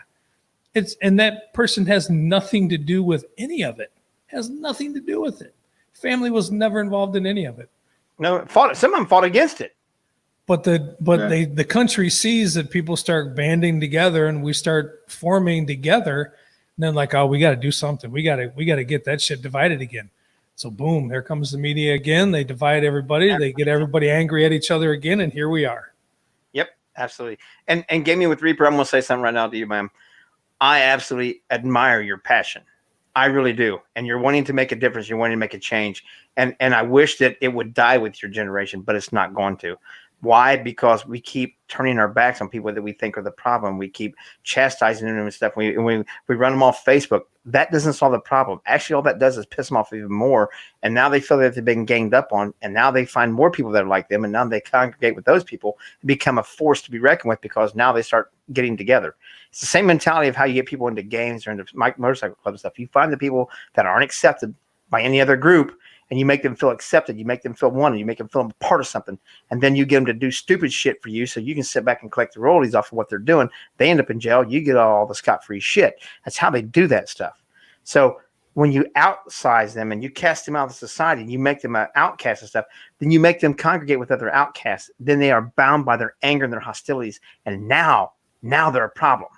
And that person has nothing to do with any of it. Has nothing to do with it. Family was never involved in any of it. No, some of them fought against it. But the country sees that people start banding together and we start forming together, and then like, oh, we got to do something. We got to get that shit divided again. So boom, there comes the media again. They divide everybody. They get everybody angry at each other again, and here we are. Yep, absolutely. And Gaming with Reaper, I'm going to say something right now to you, ma'am. I absolutely admire your passion. I really do. And you're wanting to make a difference. You're wanting to make a change. And I wish that it would die with your generation, but it's not going to. Why? Because we keep turning our backs on people that we think are the problem. We keep chastising them and stuff. We run them off Facebook. That doesn't solve the problem. Actually, all that does is piss them off even more. And now they feel that they've been ganged up on. And now they find more people that are like them. And now they congregate with those people and become a force to be reckoned with, because now they start getting together. It's the same mentality of how you get people into gangs or into motorcycle club and stuff. You find the people that aren't accepted by any other group, and you make them feel accepted. You make them feel wanted. You make them feel a part of something. And then you get them to do stupid shit for you so you can sit back and collect the royalties off of what they're doing. They end up in jail. You get all the scot-free shit. That's how they do that stuff. So when you outsize them and you cast them out of society and you make them an outcast and stuff, then you make them congregate with other outcasts. Then they are bound by their anger and their hostilities. And now they're a problem.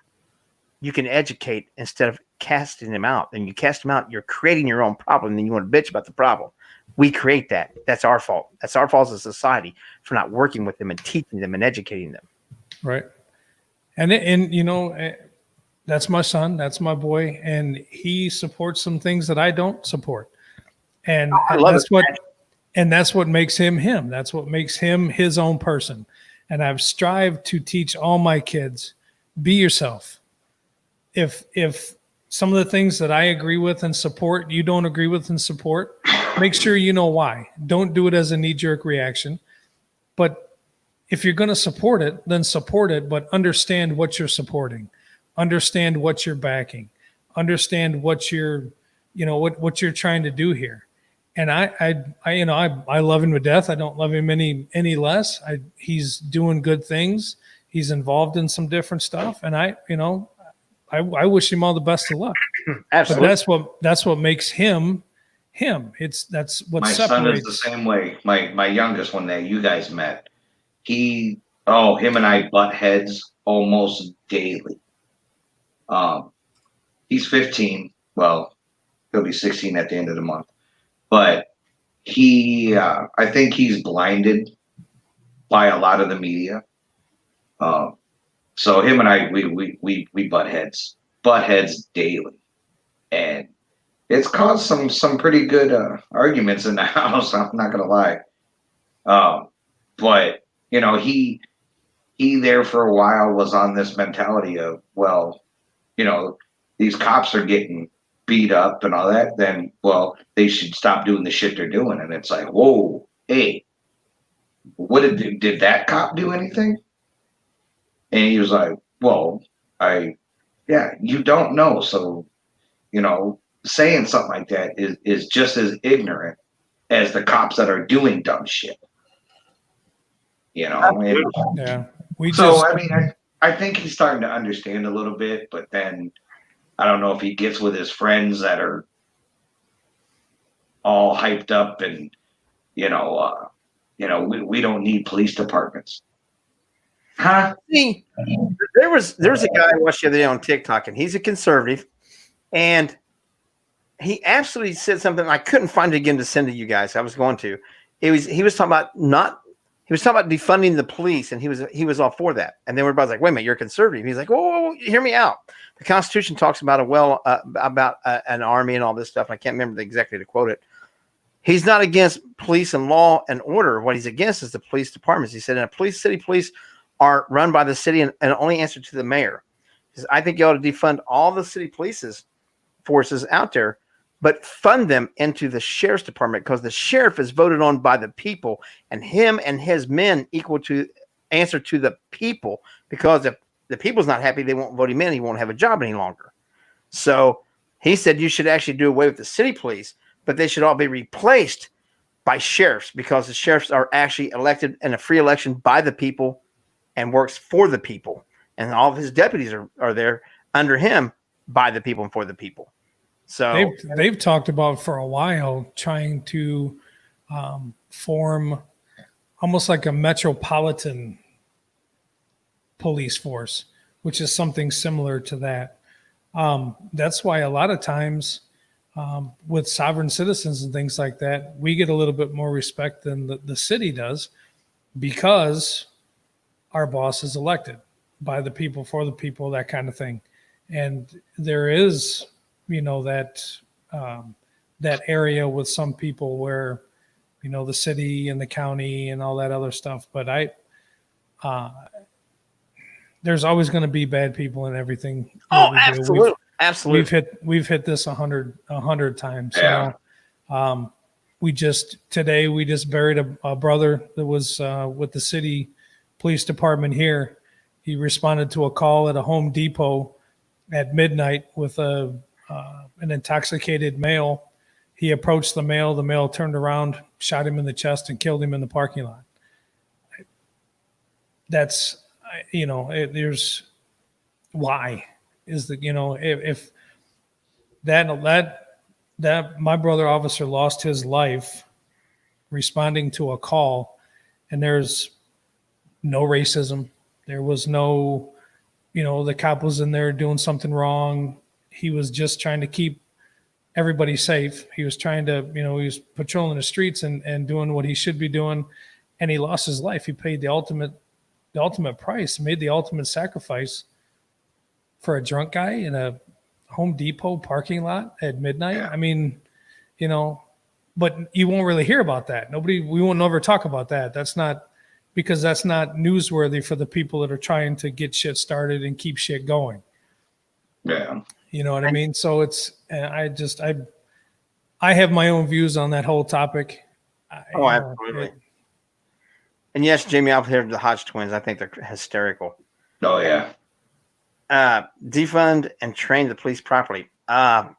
You can educate instead of casting them out. And you cast them out, you're creating your own problem. Then you want to bitch about the problem. We create that. That's our fault. That's our fault as a society for not working with them and teaching them and educating them. Right. And you know, that's my son. That's my boy. And he supports some things that I don't support. And that's what makes him him. That's what makes him his own person. And I've strived to teach all my kids, be yourself. If some of the things that I agree with and support, you don't agree with and support, make sure you know why. Don't do it as a knee-jerk reaction. But if you're going to support it, then support it, but understand what you're supporting. Understand what you're backing. Understand what you're trying to do here. And I love him to death. I don't love him any less. He's doing good things. He's involved in some different stuff, and I wish him all the best of luck. Absolutely. But that's what makes him him. That's what my separates. son is the same way. My youngest one that you guys met, him and I butt heads almost daily. He's 15. Well, he'll be 16 at the end of the month. But I think he's blinded by a lot of the media. So him and I, we butt heads daily, and it's caused some pretty good arguments in the house. I'm not gonna lie. But you know, he there for a while was on this mentality of, well, you know, these cops are getting beat up and all that, then, well, they should stop doing the shit they're doing. And it's like, whoa, hey, what did that cop do anything? And he was like, well, you don't know. So, you know, saying something like that is just as ignorant as the cops that are doing dumb shit. You know? I think he's starting to understand a little bit, but then I don't know if he gets with his friends that are all hyped up and, we don't need police departments. Huh? See, there's a guy I watched the other day on TikTok, and he's a conservative, and he absolutely said something. I couldn't find it again to send to you guys. I was going to. He was talking about defunding the police, and he was all for that. And then everybody's like, "Wait a minute, you're a conservative." He's like, "Whoa, hear me out. The Constitution talks about an army and all this stuff." And I can't remember exactly to quote it. He's not against police and law and order. What he's against is the police departments. He said, "And city police are run by the city and only answer to the mayor." He says, "I think you ought to defund all the city police's forces out there, but fund them into the sheriff's department, because the sheriff is voted on by the people, and him and his men equal to answer to the people, because if the people's not happy, they won't vote him in. He won't have a job any longer." So he said you should actually do away with the city police, but they should all be replaced by sheriffs, because the sheriffs are actually elected in a free election by the people and works for the people. And all of his deputies are there under him by the people and for the people. So they've talked about for a while trying to form almost like a metropolitan police force, which is something similar to that. That's why a lot of times with sovereign citizens and things like that, we get a little bit more respect than the city does, because our boss is elected by the people, for the people, that kind of thing. And there is, that area with some people where, the city and the county and all that other stuff. But there's always going to be bad people in everything. Oh, absolutely. Absolutely. We've hit this 100 times. Yeah. We just buried a brother that was with the city police department here. He responded to a call at a Home Depot at midnight with an intoxicated male. He approached the male. The male turned around, shot him in the chest, and killed him in the parking lot. That's, there's why is the, if that my brother officer lost his life responding to a call, and there's no racism. There was no, the cop was in there doing something wrong. He was just trying to keep everybody safe. He was trying to, he was patrolling the streets and doing what he should be doing. And he lost his life. He paid the ultimate price, made the ultimate sacrifice for a drunk guy in a Home Depot parking lot at midnight. Yeah. I mean, but you won't really hear about that. We won't ever talk about that. That's not newsworthy for the people that are trying to get shit started and keep shit going. Yeah. You know what I mean? So I have my own views on that whole topic. Absolutely. And yes, Jamie, I've heard the Hodge twins. I think they're hysterical. Oh yeah. Defund and train the police properly. I'm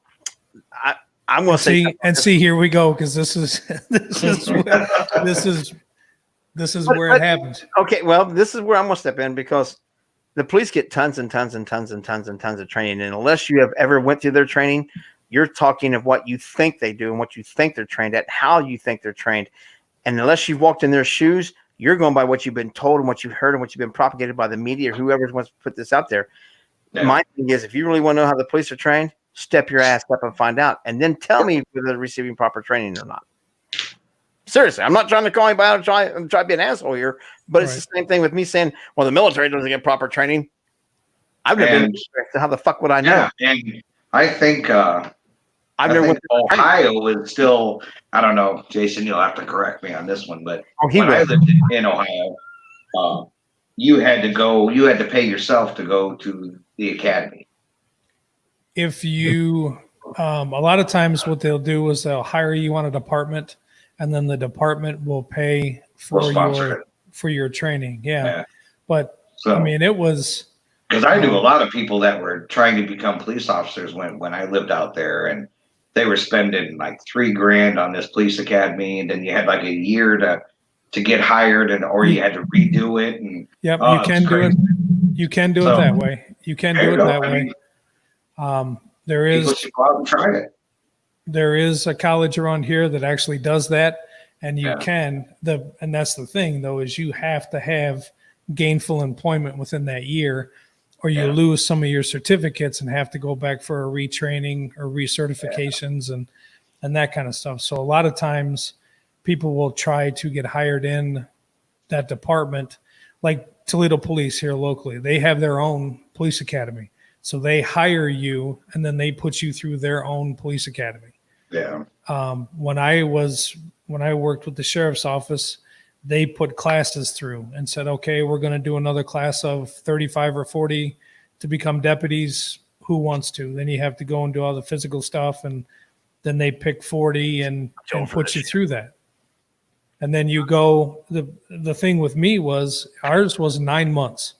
going to see. Here we go, because this is where it happens. Okay, well, this is where I'm going to step in, because the police get tons and tons and tons and tons and tons of training, and unless you have ever went through their training, you're talking of what you think they do and what you think they're trained at, how you think they're trained, and unless you've walked in their shoes, you're going by what you've been told and what you've heard and what you've been propagated by the media or whoever wants to put this out there. Yeah. My thing is, if you really want to know how the police are trained, step your ass up and find out, and then tell me whether they're receiving proper training or not. Seriously, I'm not trying to call anybody out and try to be an asshole here, but it's the same thing with me saying, well, the military doesn't get proper training. I've never been to how the fuck would I know? Yeah, and I think Ohio is still, I don't know, Jason, you'll have to correct me on this one, but when I lived in Ohio, you had to pay yourself to go to the academy. If you, a lot of times what they'll do is they'll hire you on a department, and then the department will pay for your training. Yeah. But so, I mean, it was because I knew a lot of people that were trying to become police officers when I lived out there, and they were spending like $3,000 on this police academy, and then you had like a year to get hired, or you had to redo it. And yep, you can do it. You can do it that way. You can do it that way. There is go out and try it. There is a college around here that actually does that, and you can. And that's the thing, though, is you have to have gainful employment within that year, or you lose some of your certificates and have to go back for a retraining or recertifications and that kind of stuff. So a lot of times people will try to get hired in that department, like Toledo Police here locally. They have their own police academy. So they hire you and then they put you through their own police academy. Yeah. When I worked with the sheriff's office, they put classes through and said, okay, we're going to do another class of 35 or 40 to become deputies. Who wants to? Then you have to go and do all the physical stuff. And then they pick 40 and put you through that. And then you go, the thing with me was ours was 9 months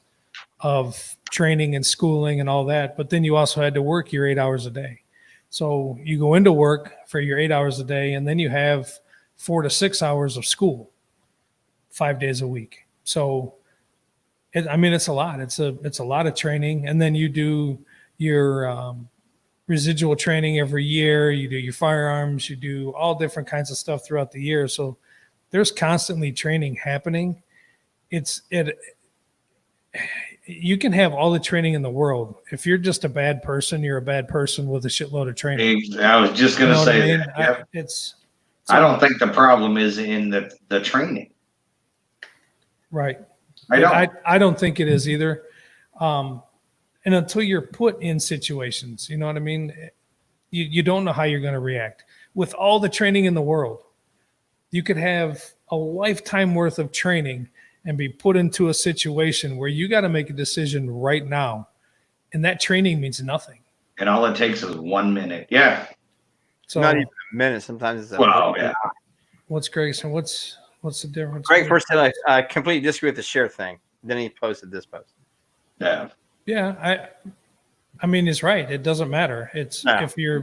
of training and schooling and all that. But then you also had to work your 8 hours a day. So you go into work for your 8 hours a day, and then you have 4 to 6 hours of school, 5 days a week. So, it's a lot. It's a lot of training. And then you do your residual training every year. You do your firearms. You do all different kinds of stuff throughout the year. So there's constantly training happening. You can have all the training in the world. If you're just a bad person, you're a bad person with a shitload of training. I was just going to say that. Yep. I don't think the problem is in the training. Right. I don't think it is either. And until you're put in situations, you know what I mean? You don't know how you're going to react. With all the training in the world, you could have a lifetime worth of training and be put into a situation where you got to make a decision right now. And that training means nothing. And all it takes is 1 minute. Yeah. So not even a minute. Sometimes it's yeah. What's Grayson? What's the difference? Greg first said I completely disagree with the share thing. Then he posted this post. Yeah. Yeah. I mean, he's right. It doesn't matter. It's if you're.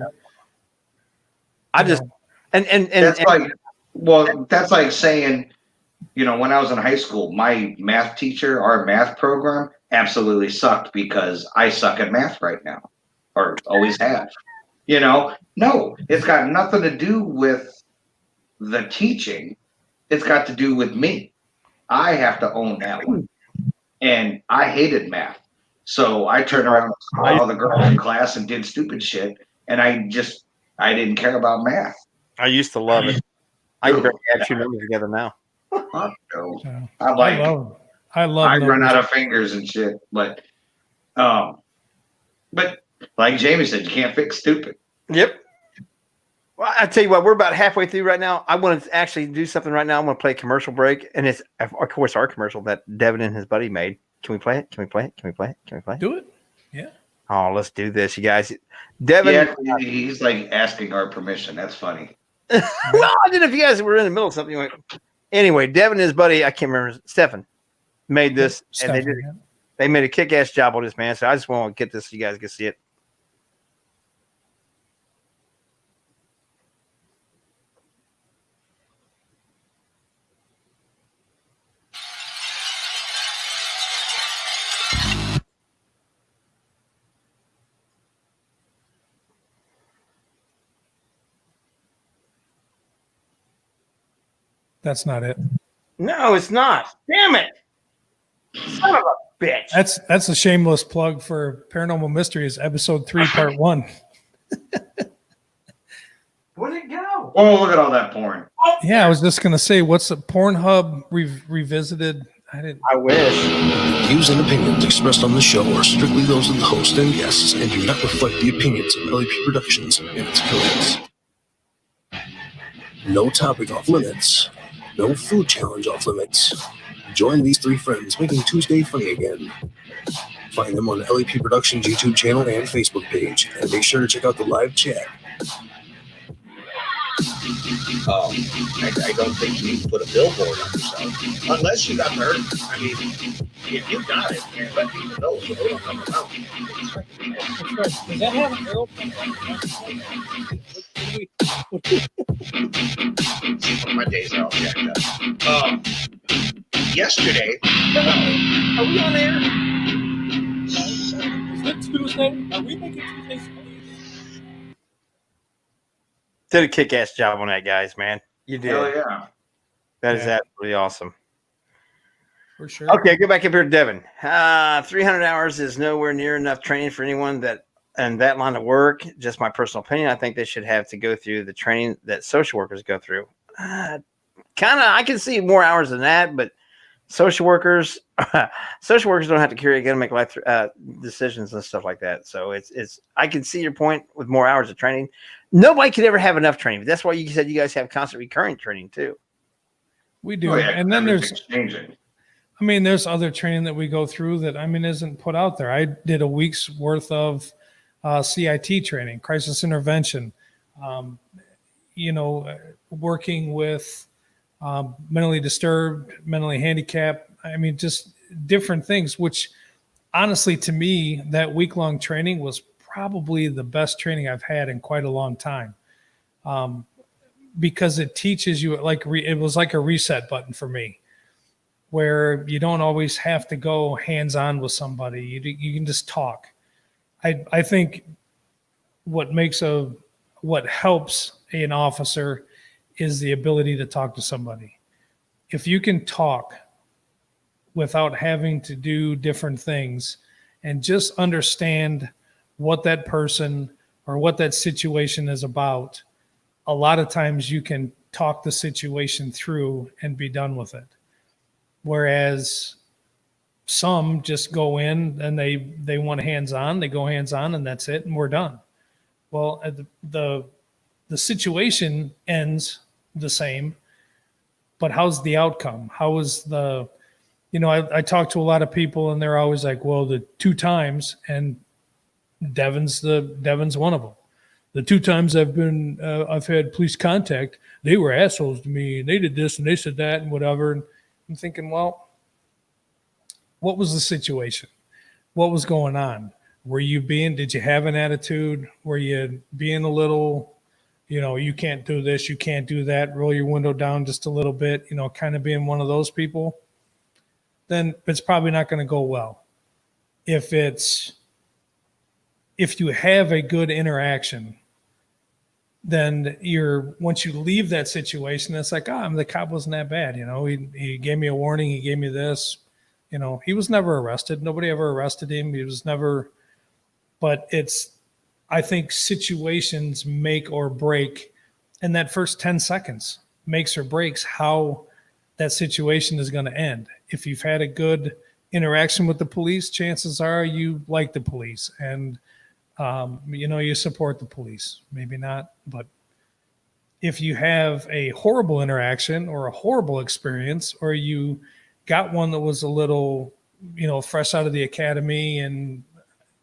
I just and that's that's like saying, when I was in high school, my math teacher, our math program absolutely sucked because I suck at math right now, or always have. No, it's got nothing to do with the teaching. It's got to do with me. I have to own that one. And I hated math. So I turned around and all the girls in class and did stupid shit. And I didn't care about math. I used to love it. I can barely add 2 numbers together now. I run out of fingers and shit. But like Jamie said, you can't fix stupid. Yep. Well, I tell you what, we're about halfway through right now. I want to actually do something right now. I'm going to play a commercial break, and it's of course our commercial that Devin and his buddy made. Can we play it? Can we play it? Can we play it? Can we play it? Do it. Yeah. Oh, let's do this, you guys. Devin, he's like asking our permission. That's funny. No, I didn't know if you guys were in the middle of something. Anyway, Devin and his buddy, I can't remember, Stefan, made this, and they made a kick-ass job on this, man. So I just want to get this so you guys can see it. That's not it. No, it's not. Damn it. Son of a bitch. That's a shameless plug for Paranormal Mysteries, episode 3, part 1. Where'd it go? Oh, look at all that porn. Yeah, I was just going to say, what's the Pornhub revisited? I wish. The views and opinions expressed on the show are strictly those of the host and guests and do not reflect the opinions of LAP Productions and its affiliates. No topic off limits. No food challenge off limits. Join these 3 friends making Tuesday funny again. Find them on LAP Productions YouTube channel and Facebook page, and make sure to check out the live chat. I don't think you need to put a billboard on yourself unless you got hurt. I mean, if you got it, let people know so they don't come around. Does that have an arrow? My days are all jacked up. Yesterday, Are we on air? Is it Tuesday? Are we making Tuesdays? Did a kick-ass job on that, guys, man. You did. Hell yeah. That is absolutely awesome. For sure. Okay, go back up here to Devin. 300 hours is nowhere near enough training for anyone and that line of work. Just my personal opinion. I think they should have to go through the training that social workers go through. I can see more hours than that, but social workers don't have to carry a gun and make life decisions and stuff like that. So it's. I can see your point with more hours of training. Nobody could ever have enough training. That's why you said you guys have constant recurring training too. We do. Oh, yeah, and then there's changing. I mean, there's other training that we go through that, isn't put out there. I did a week's worth of CIT training, crisis intervention, working with mentally disturbed, mentally handicapped. Just different things, which honestly, to me, that week-long training was probably the best training I've had in quite a long time. Because it teaches you, it was like a reset button for me, where you don't always have to go hands-on with somebody. You can just talk. I think what helps an officer is the ability to talk to somebody. If you can talk without having to do different things and just understand what that person or what that situation is about, a lot of times you can talk the situation through and be done with it. Whereas some just go in and they want hands-on, they go hands-on and that's it and we're done. Well, the situation ends the same, but how's the outcome? How is I talk to a lot of people and they're always like, well, the 2 times, and Devin's one of them. The 2 times I've had police contact, they were assholes to me and they did this and they said that and whatever. And I'm thinking, well, what was the situation? What was going on? Did you have an attitude? Were you being a little, you can't do this, you can't do that, roll your window down just a little bit, kind of being one of those people? Then it's probably not going to go well. If you have a good interaction, then once you leave that situation, it's like, the cop wasn't that bad. He gave me a warning. He gave me this, he was never arrested. Nobody ever arrested him. He was never, but I think situations make or break, and that first 10 seconds makes or breaks how that situation is going to end. If you've had a good interaction with the police, chances are you like the police and you support the police. Maybe not, but if you have a horrible interaction or a horrible experience, or you got one that was a little, fresh out of the academy and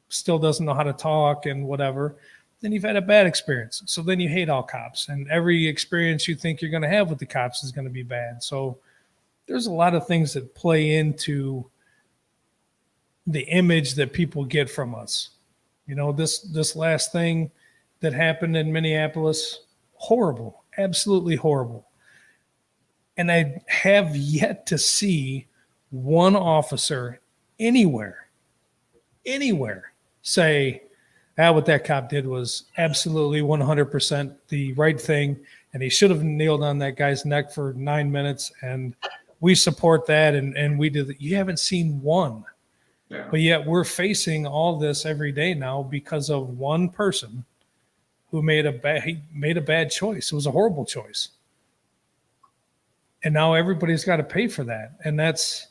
still doesn't know how to talk and whatever, then you've had a bad experience. So then you hate all cops, and every experience you think you're going to have with the cops is going to be bad. So there's a lot of things that play into the image that people get from us. This last thing that happened in Minneapolis, horrible, absolutely horrible. And I have yet to see one officer anywhere say, what that cop did was absolutely 100% the right thing, and he should have kneeled on that guy's neck for 9 minutes, and we support that, and we did. You haven't seen one. Yeah. But yet we're facing all this every day now because of one person who made a bad choice. It was a horrible choice. And now everybody's got to pay for that. And that's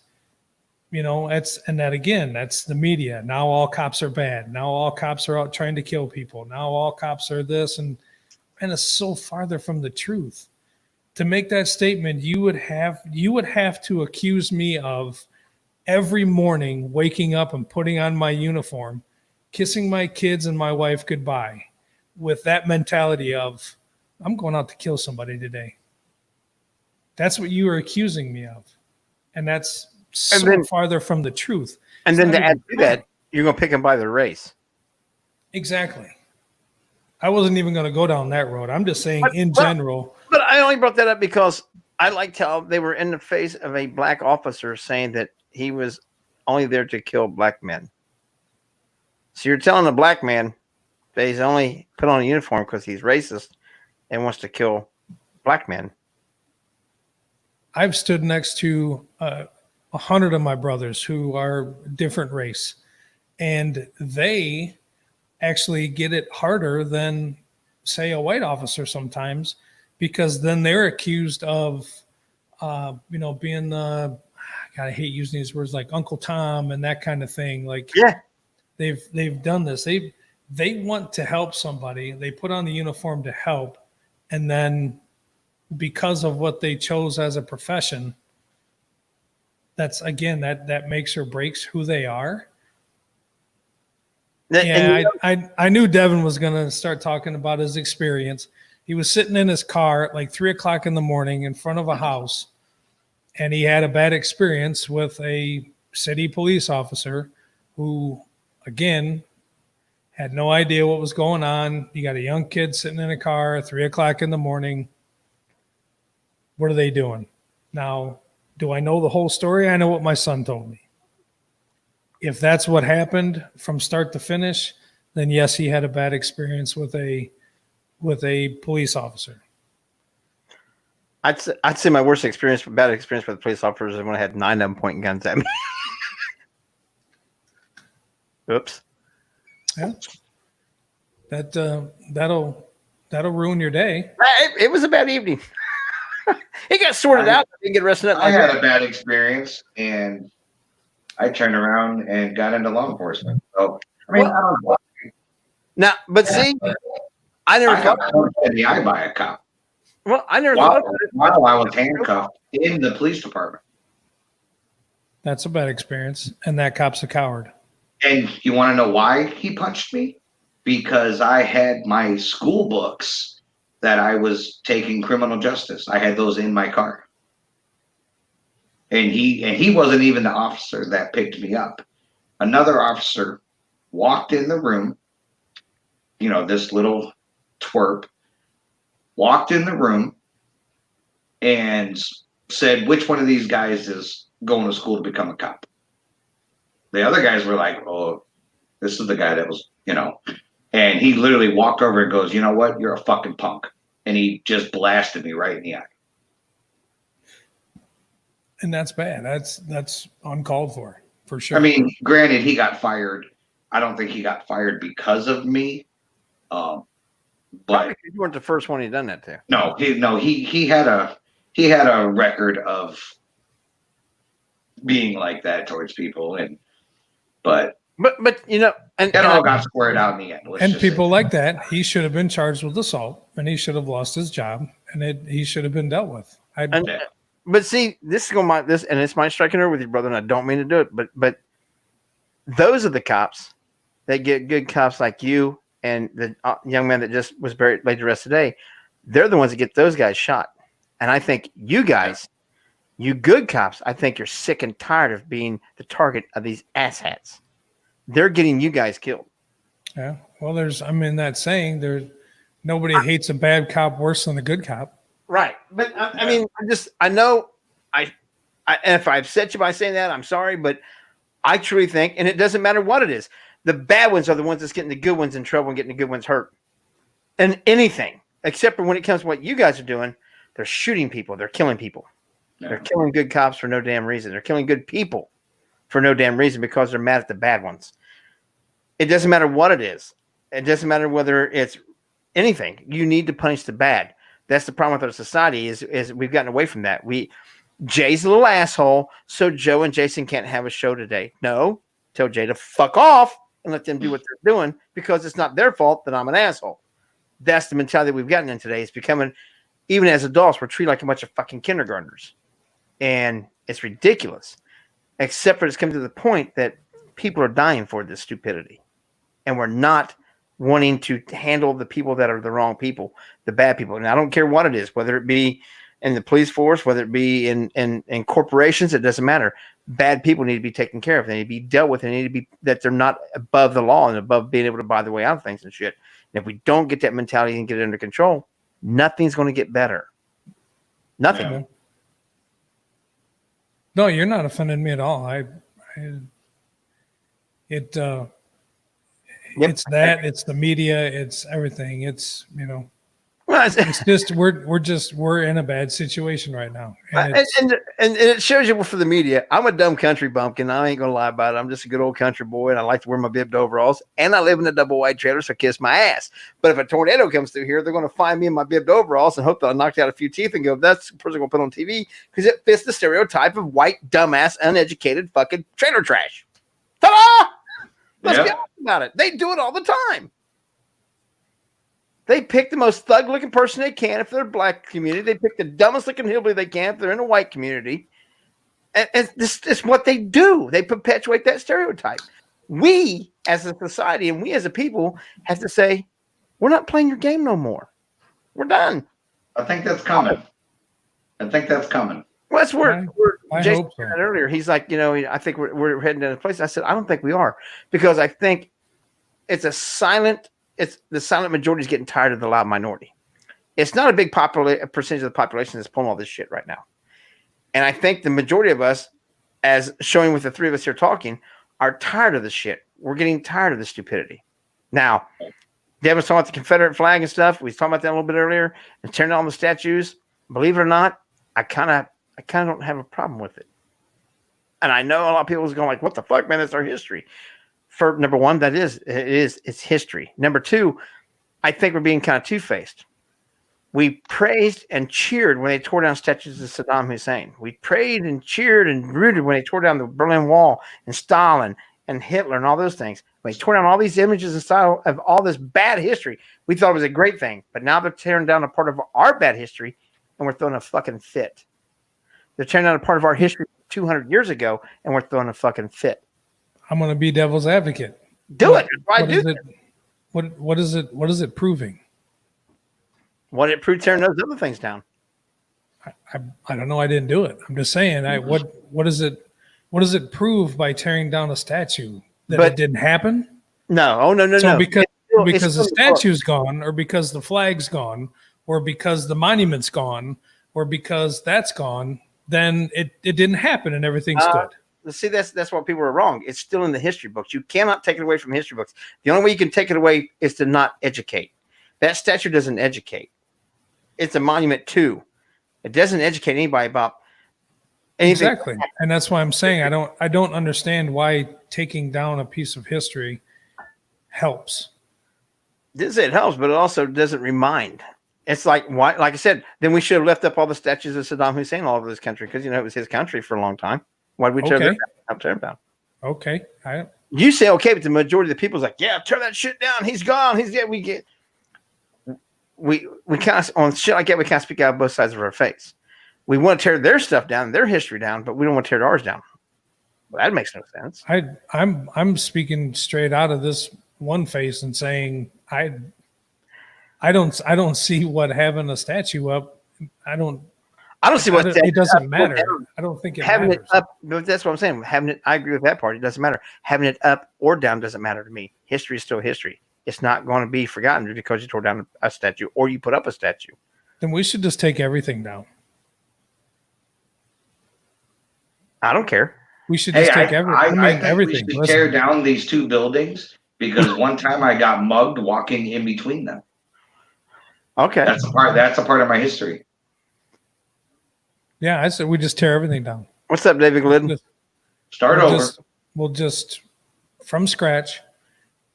the media. Now all cops are bad. Now all cops are out trying to kill people. Now all cops are this, and it's so farther from the truth. To make that statement, you would have to accuse me of every morning waking up and putting on my uniform, kissing my kids and my wife goodbye with that mentality of, I'm going out to kill somebody today. That's what you are accusing me of. And that's farther from the truth. And then to add to that, you're going to pick them by their race. Exactly. I wasn't even going to go down that road. I'm just saying general. But I only brought that up because I liked how they were in the face of a black officer saying that he was only there to kill black men. So you're telling a black man that he's only put on a uniform because he's racist and wants to kill black men. I've stood next to 100 of my brothers who are different race, and they actually get it harder than, say, a white officer sometimes, because then they're accused of, being the, God, I hate using these words like Uncle Tom and that kind of thing. Like, Yeah. they've done this. They want to help somebody. They put on the uniform to help, and then because of what they chose as a profession, that's again that makes or breaks who they are. Yeah, I knew Devin was going to start talking about his experience. He was sitting in his car at like 3:00 in the morning in front of a house, and he had a bad experience with a city police officer who, again, had no idea what was going on. You got a young kid sitting in a car at 3:00 in the morning. What are they doing? Now, do I know the whole story? I know what my son told me. If that's what happened from start to finish, then yes, he had a bad experience with a police officer. I'd say my worst experience, bad experience with police officers is when I had 9 of them pointing guns at me. Oops. Yeah. That'll ruin your day. It was a bad evening. It got sorted out. I didn't get arrested. I had a bad experience, and I turned around and got into law enforcement. So, I mean, I don't know. Now, but see, I never I thought. got punched in the eye by a cop Well, I never while, thought about it. while I was handcuffed in the police department. That's a bad experience, and that cop's a coward. And you want to know why he punched me? Because I had my school books that I was taking criminal justice. I had those in my car. And he wasn't even the officer that picked me up. Another officer walked in the room, this little twerp, walked in the room and said, which one of these guys is going to school to become a cop? The other guys were like, oh, this is the guy that was, and he literally walked over and goes, you know what? You're a fucking punk. And he just blasted me right in the eye. And that's bad. That's uncalled for sure. I mean, granted, he got fired. I don't think he got fired because of me. Probably But 'cause you weren't the first one he done that to. no, he had a record of being like that towards people, but But and it all got squared out in the end. And people like that, he should have been charged with assault, and he should have lost his job, and he should have been dealt with. But see, this is going and it's my striking nerve with you, brother, and I don't mean to do it, but those are the cops that get good cops like you and the young man that just was laid to rest today. They're the ones that get those guys shot. And I think you guys, you good cops, I think you're sick and tired of being the target of these asshats. They're getting you guys killed. Yeah. Well, that saying, nobody hates a bad cop worse than a good cop. Right. But I mean, I know and if I upset you by saying that, I'm sorry, but I truly think, and it doesn't matter what it is, the bad ones are the ones that's getting the good ones in trouble and getting the good ones hurt. And anything, except for when it comes to what you guys are doing, they're shooting people. They're killing people. Yeah. They're killing good cops for no damn reason. They're killing good people for no damn reason because they're mad at the bad ones. It doesn't matter what it is. It doesn't matter whether it's anything. You need to punish the bad. That's the problem with our society is we've gotten away from that. Jay's a little asshole, so Joe and Jason can't have a show today. No, tell Jay to fuck off and let them do what they're doing because it's not their fault that I'm an asshole. That's the mentality we've gotten in today. It's becoming, even as adults, we're treated like a bunch of fucking kindergartners. And it's ridiculous. Except for it's come to the point that people are dying for this stupidity. And we're not wanting to handle the people that are the wrong people, the bad people. And I don't care what it is, whether it be in the police force, whether it be in corporations, it doesn't matter. Bad people need to be taken care of. They need to be dealt with. They need to be that they're not above the law and above being able to buy their way out of things and shit. And if we don't get that mentality and get it under control, nothing's going to get better. Nothing. Yeah. No, you're not offending me at all. It's that, it's the media, it's everything. It's, Well, Well, It's just we're in a bad situation right now, and it shows you for the media. I'm a dumb country bumpkin. I ain't gonna lie about it. I'm just a good old country boy, and I like to wear my bibbed overalls. And I live in a double wide trailer, so kiss my ass. But if a tornado comes through here, they're gonna find me in my bibbed overalls and hope that I knocked out a few teeth and go, "That's the person gonna put on TV," because it fits the stereotype of white, dumbass, uneducated, fucking trailer trash. Ta-da! Let's be honest about it. They do it all the time. They pick the most thug-looking person they can if they're a black community. They pick the dumbest-looking hillbilly they can if they're in a white community. And this is what they do. They perpetuate that stereotype. We, as a society, and we as a people, have to say, we're not playing your game no more. We're done. I think that's coming. Well, that's where Jason said earlier. He's like, I think we're heading to a place. I said, I don't think we are, because I think it's the silent majority is getting tired of the loud minority. It's not a big percentage of the population that's pulling all this shit right now. And I think the majority of us, as showing with the three of us here talking, are tired of this shit. We're getting tired of the stupidity. Now, Deb was talking about the Confederate flag and stuff. We was talking about that a little bit earlier, and tearing down the statues. Believe it or not, I kind of don't have a problem with it. And I know a lot of people is going like, "What the fuck, man? That's our history." For number one, it's history. Number two, I think we're being kind of two-faced. We praised and cheered when they tore down statues of Saddam Hussein. We prayed and cheered and rooted when they tore down the Berlin Wall and Stalin and Hitler and all those things. When they tore down all these images and style of all this bad history, we thought it was a great thing. But now they're tearing down a part of our bad history, and we're throwing a fucking fit. They're tearing down a part of our history 200 years ago, and we're throwing a fucking fit. I'm going to be devil's advocate. What is it proving? What did it prove tearing those other things down? I don't know. I didn't do it. I'm just saying. What does it prove by tearing down a statue that it didn't happen? No. Oh no. So because the statue's gone, or because the flag's gone, or because the monument's gone, or because that's gone, then it didn't happen and everything's good. See, that's what people are wrong. It's still in the history books. You cannot take it away from history books. The only way you can take it away is to not educate. That statue doesn't educate. It's a monument too. It doesn't educate anybody about anything. Exactly. And that's why I'm saying I don't understand why taking down a piece of history helps. It helps, but it also doesn't remind. It's like, why? Like I said, then we should have left up all the statues of Saddam Hussein all over this country, because it was his country for a long time. Why did we tear them down? Okay. You say okay, but the majority of the people's like, yeah, tear that shit down. He's gone. We kind of on shit like that. We can't speak out of both sides of our face. We want to tear their stuff down, their history down, but we don't want to tear ours down. Well, that makes no sense. I'm speaking straight out of this one face and saying I don't see what having a statue up. I don't see what it doesn't matter. I don't think having matters. it up. But that's what I'm saying. I agree with that part. It doesn't matter. Having it up or down doesn't matter to me. History is still history. It's not going to be forgotten just because you tore down a statue or you put up a statue. Then we should just take everything down. I don't care. We should just take everything. I think everything. We should tear down these two buildings, because one time I got mugged walking in between them. Okay, that's a part of my history. Yeah, I said we just tear everything down. What's up, David Glidden? Start over. We'll just from scratch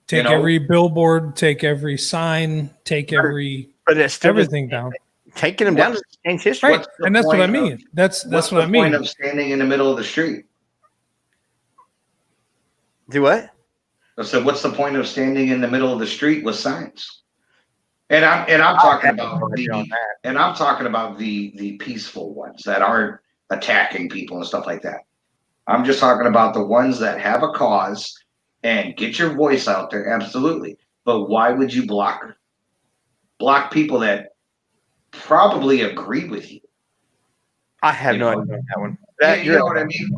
take every billboard, take every sign, take everything down. Taking them down to change history, right? And that's what I mean. That's what I mean. Point of standing in the middle of the street. Do what? So what's the point of standing in the middle of the street with signs? And I'm talking about the peaceful ones that aren't attacking people and stuff like that. I'm just talking about the ones that have a cause and get your voice out there. Absolutely. But why would you block people that probably agree with you? I have no idea on that one. You know what I mean?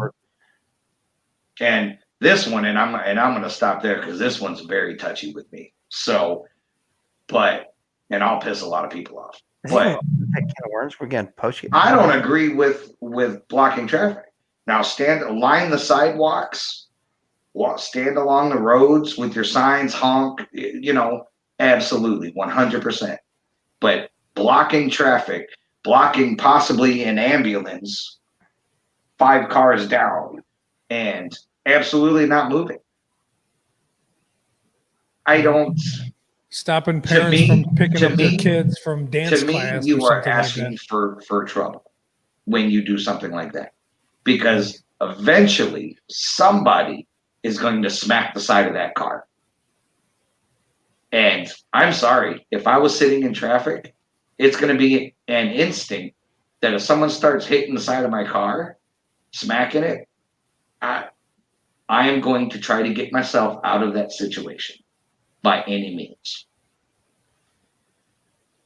And this one, and I'm going to stop there because this one's very touchy with me. So, and I'll piss a lot of people off. But I don't agree with blocking traffic. Now line the sidewalks, stand along the roads with your signs, honk. Absolutely, 100%. But blocking traffic, blocking possibly an ambulance, 5 cars down, and absolutely not moving. I don't. Stopping parents me- from picking to up their me- kids from dance To me, class or you are something like asking that. for trouble when you do something like that, because eventually somebody is going to smack the side of that car. And I'm sorry, if I was sitting in traffic, it's going to be an instinct that if someone starts hitting the side of my car, smacking it, I am going to try to get myself out of that situation by any means.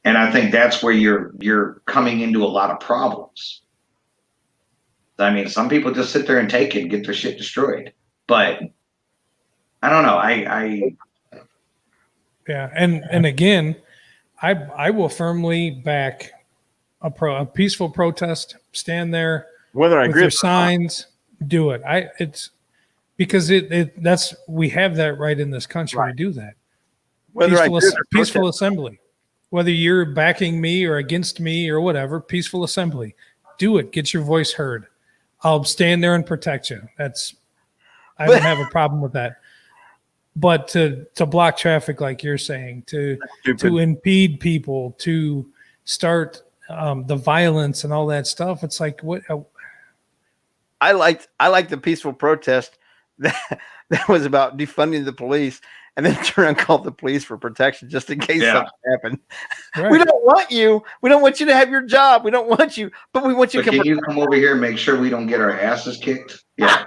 And I think that's where you're coming into a lot of problems. I mean, some people just sit there and take it and get their shit destroyed. But I don't know. Yeah, and again, I will firmly back a peaceful protest. Stand there Whether I with agree your with it or not. signs. Do it. It's because that's we have that right in this country to do that. Whether I Peaceful, agree with it or peaceful protest. assembly. Whether you're backing me or against me or whatever, peaceful assembly. Do it. Get your voice heard. I'll stand there and protect you. I don't have a problem with that. But to block traffic, like you're saying, to impede people, to start the violence and all that stuff, it's like what? I liked the peaceful protest that was about defunding the police, and then turn and call the police for protection just in case something happened. Right. We don't want you. We don't want you to have your job. We don't want you, but we want you But to can you come over here and make sure we don't get our asses kicked? Yeah.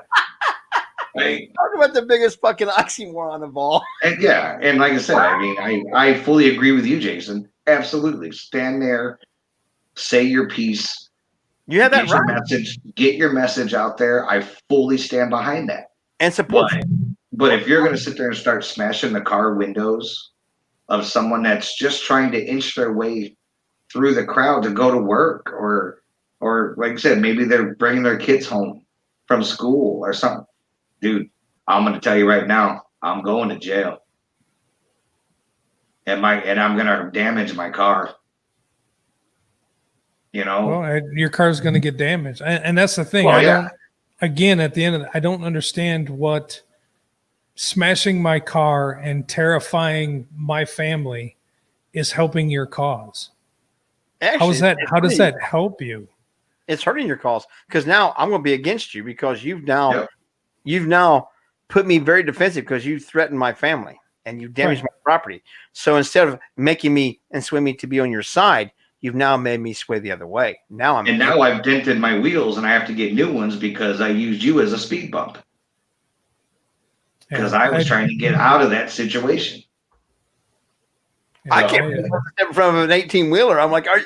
Like, talk about the biggest fucking oxymoron of all. and yeah, and like I said, I mean, I fully agree with you, Jason. Absolutely. Stand there, say your piece, You have that get your right message, get your message out there. I fully stand behind that. and support. But if you're going to sit there and start smashing the car windows of someone that's just trying to inch their way through the crowd to go to work, or like I said, maybe they're bringing their kids home from school or something, dude, I'm going to tell you right now, I'm going to jail, and I'm going to damage my car. You know, Well, your car's going to get damaged, and that's the thing. Well, I yeah. don't. Again, at the end of it, I don't understand what smashing my car and terrifying my family is helping your cause. Actually, How is that? it's How does hurting- that help you? It's hurting your cause because now I'm going to be against you because you've now Yep. put me very defensive because you threatened my family and you damaged my property. So instead of making me and sway me to be on your side, you've now made me sway the other way. Now I've dented my wheels and I have to get new ones because I used you as a speed bump because I was trying to get out of that situation. I can't believe I step in front of an 18-wheeler. I'm like, are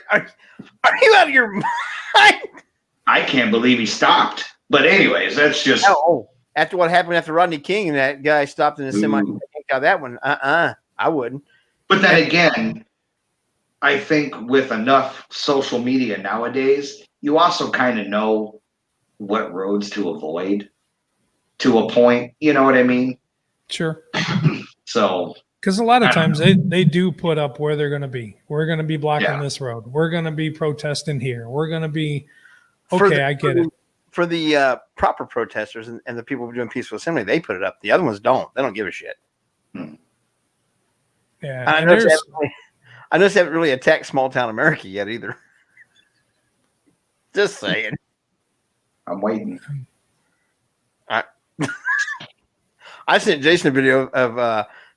you out of your mind? I can't believe he stopped. But anyways, that's just After what happened after Rodney King and that guy stopped in the semi, out that one. I wouldn't. But then again, I think with enough social media nowadays, you also kind of know what roads to avoid to a point. You know what I mean? Sure. So, because a lot of times they do put up where they're going to be. We're going to be blocking this road. We're going to be protesting here. We're going to be I get it. For the proper protesters and the people doing peaceful assembly, they put it up. The other ones don't. They don't give a shit. Yeah, I know they haven't really attacked small town America yet either. Just saying. I'm waiting. I sent Jason a video of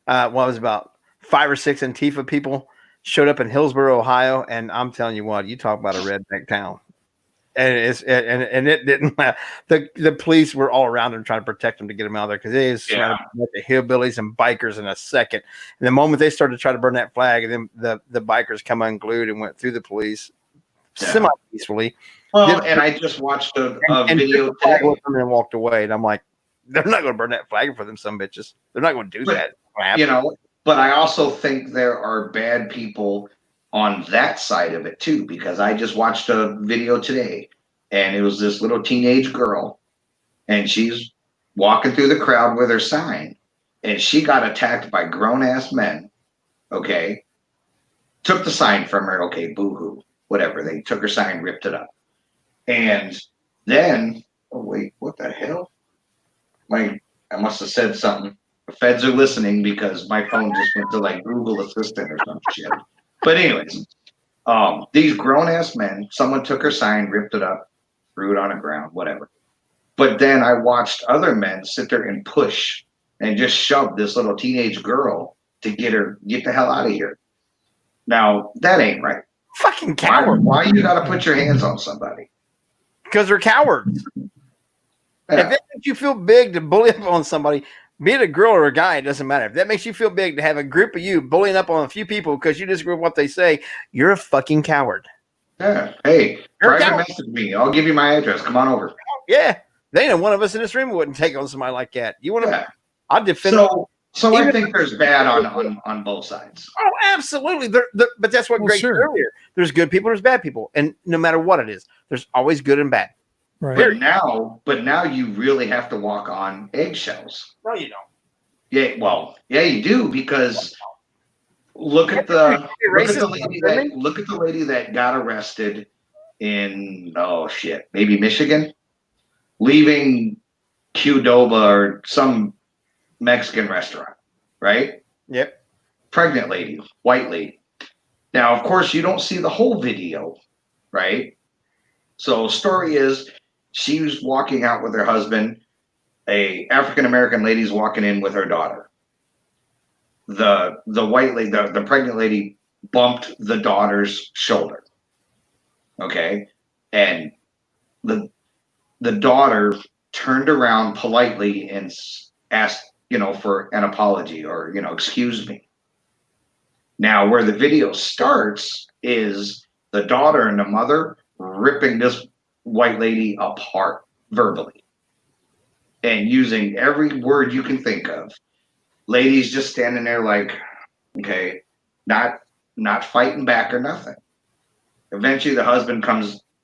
what was about 5 or 6 Antifa people showed up in Hillsboro, Ohio, and I'm telling you what, you talk about a redneck town. And it didn't. The police were all around them trying to protect them to get them out of there because it is surrounded by the hillbillies and bikers in a second. And the moment they started to try to burn that flag, and then the bikers come unglued and went through the police semi peacefully. Well, and I just watched a video today. And walked away, and I'm like, they're not going to burn that flag for them, some bitches. They're not going to do that. You know, but I also think there are bad people on that side of it too, because I just watched a video today and it was this little teenage girl and she's walking through the crowd with her sign and she got attacked by grown ass men. Okay. took the sign from her. Okay, boo-hoo, whatever. They took her sign, ripped it up. And then, oh wait, what the hell? I must have said something. The feds are listening because my phone just went to like Google Assistant or some shit. But anyways, these grown ass men, someone took her sign, ripped it up, threw it on the ground, whatever. But then I watched other men sit there and push and just shove this little teenage girl to get the hell out of here. Now that ain't right. Fucking coward. Why you gotta put your hands on somebody? Because they're cowards. Yeah. If it makes you feel big to bully up on somebody, be it a girl or a guy, it doesn't matter. If that makes you feel big to have a group of you bullying up on a few people because you disagree with what they say, you're a fucking coward. Yeah. Hey, You're a private coward. message me. I'll give you my address. Come on over. Yeah. They know one of us in this room wouldn't take on somebody like that. You want to? Yeah. I'd defend. So I think there's bad on both sides. Oh, absolutely. But that's what Well, Greg sure. said earlier. There's good people, there's bad people, and no matter what it is, there's always good and bad. Right. But now you really have to walk on eggshells. No, you don't. Yeah, well, yeah, you do, because look at the lady that got arrested in maybe Michigan, leaving Qdoba or some Mexican restaurant, right? Yep. Pregnant lady, white lady. Now, of course, you don't see the whole video, right? So, story is she was walking out with her husband. A African American lady's walking in with her daughter. The white lady, the pregnant lady, bumped the daughter's shoulder. Okay, and the daughter turned around politely and asked, for an apology or excuse me. Now, where the video starts is the daughter and the mother ripping this white lady apart verbally and using every word you can think of. Ladies just standing there like, okay, not fighting back or nothing. Eventually the husband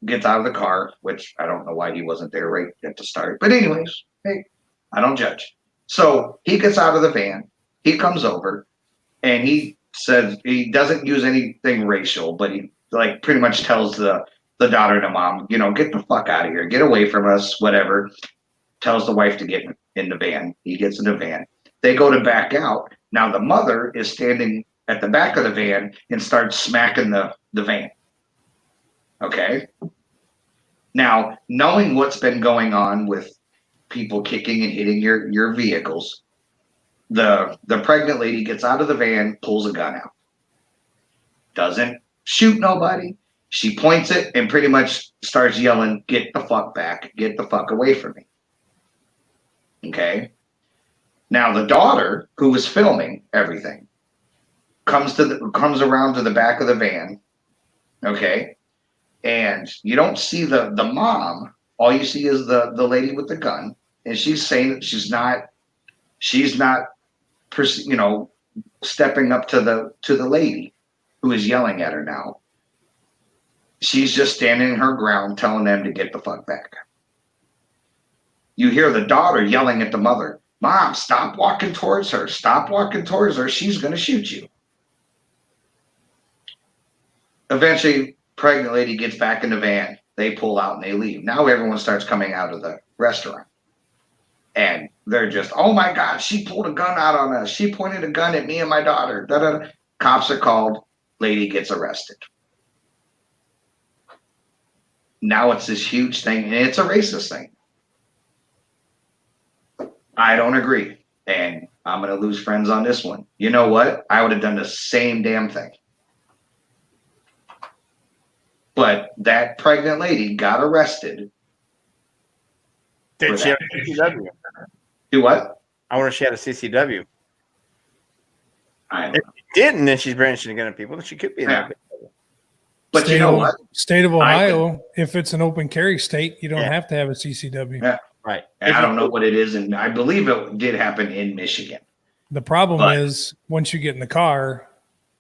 gets out of the car, which I don't know why he wasn't there right at the start. But anyways, hey, I don't judge. So he gets out of the van, he comes over, and he says he doesn't use anything racial, but he like pretty much tells the daughter and the mom, get the fuck out of here, get away from us, whatever. Tells the wife to get in the van. He gets in the van. They go to back out. Now the mother is standing at the back of the van and starts smacking the van. Okay. Now, knowing what's been going on with people kicking and hitting your vehicles, the pregnant lady gets out of the van, pulls a gun out. Doesn't shoot nobody. She points it and pretty much starts yelling, "Get the fuck back. Get the fuck away from me." Okay. Now the daughter, who was filming everything, comes around to the back of the van. Okay. And you don't see the mom. All you see is the lady with the gun, and she's saying that she's not stepping up to the lady who is yelling at her now. She's just standing her ground, telling them to get the fuck back. You hear the daughter yelling at the mother, "Mom, stop walking towards her. Stop walking towards her. She's going to shoot you." Eventually, pregnant lady gets back in the van. They pull out and they leave. Now everyone starts coming out of the restaurant. And they're just, "Oh my God, she pulled a gun out on us. She pointed a gun at me and my daughter." Da-da-da. Cops are called. Lady gets arrested. Now it's this huge thing, and it's a racist thing. I don't agree, and I'm going to lose friends on this one. You know what? I would have done the same damn thing. But that pregnant lady got arrested. Did she have a CCW? Do what? I wonder if she had a CCW. I don't If know. she didn't, then she's branching against people. Then she could be in Yeah. that. But you know what? State of Ohio, if it's an open carry state, you don't Yeah. have to have a CCW. Yeah. Right. And I don't know what it is, and I believe it did happen in Michigan. The problem But- is once you get in the car,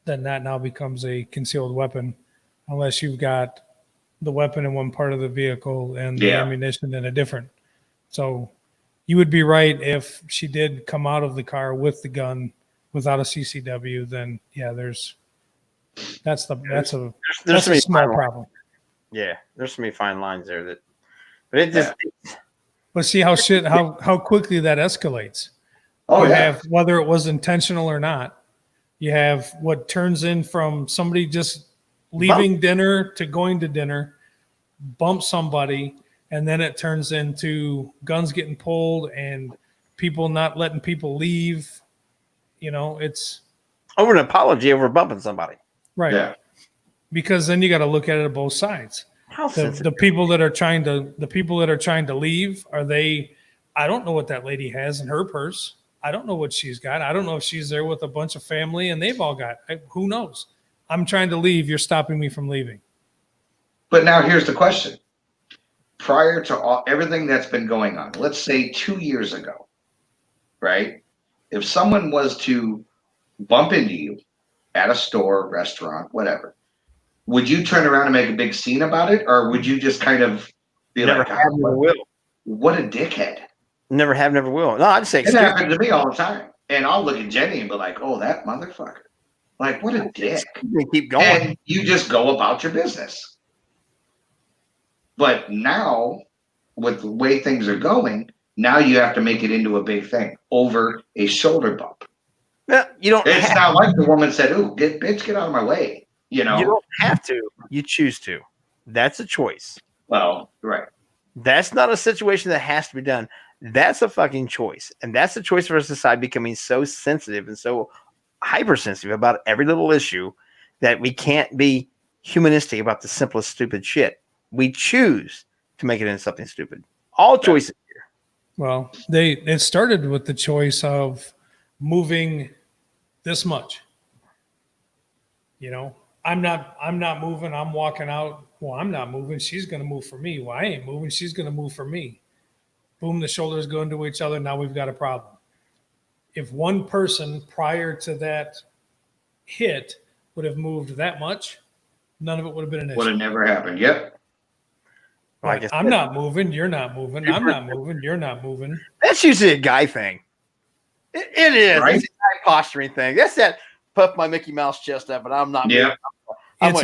then that now becomes a concealed weapon, unless you've got the weapon in one part of the vehicle and the Yeah. ammunition in a different. So you would be right if she did come out of the car with the gun without a CCW. Then yeah, there's That's a There's that's so a many small fine problem. Yeah, there's so many fine lines there that, but it just But see how quickly that escalates. Oh You yeah. have, whether it was intentional or not, you have what turns in from somebody just leaving dinner to going to dinner, bump somebody, and then it turns into guns getting pulled and people not letting people leave. It's over an apology over bumping somebody. right. Yeah. Because then you got to look at it at both sides. How The sensitive. people that are trying to leave, are they? I don't know what that lady has in her purse. I don't know what she's got. I don't know if she's there with a bunch of family and they've all got. Who knows? I'm trying to leave. You're stopping me from leaving. But now here's the question. Prior to everything that's been going on, let's say 2 years ago, right? If someone was to bump into you at a store, restaurant, whatever, would you turn around and make a big scene about it? Or would you just kind of be Never like, have, never will. what a dickhead? Never have, never will. No, I'd say It excuse happens to me all the time. And I'll look at Jenny and be like, oh, that motherfucker. Like, what a dick. me, keep going. And you just go about your business. But now, with the way things are going, now you have to make it into a big thing over a shoulder bump. No, you don't. It's have, not like the woman said, "Ooh, get out of my way." You know. You don't have to. You choose to. That's a choice. Well, right. That's not a situation that has to be done. That's a fucking choice, and that's the choice for a society becoming so sensitive and so hypersensitive about every little issue that we can't be humanistic about the simplest stupid shit. We choose to make it into something stupid. All choices here. Well, it started with the choice of moving this much. I'm not moving. I'm walking out. Well, I'm not moving. She's going to move for me. Well, I ain't moving. She's going to move for me. Boom, the shoulders go into each other. Now we've got a problem. If one person prior to that hit would have moved that much, none of it would have been an issue. Would have never happened. Yep. Well, I guess I'm not moving. You're not moving. I'm not moving. You're not moving. that's usually a guy thing. It is. Right? It's a guy posturing thing. That's that puff my Mickey Mouse chest up, but I'm not. Yeah. It's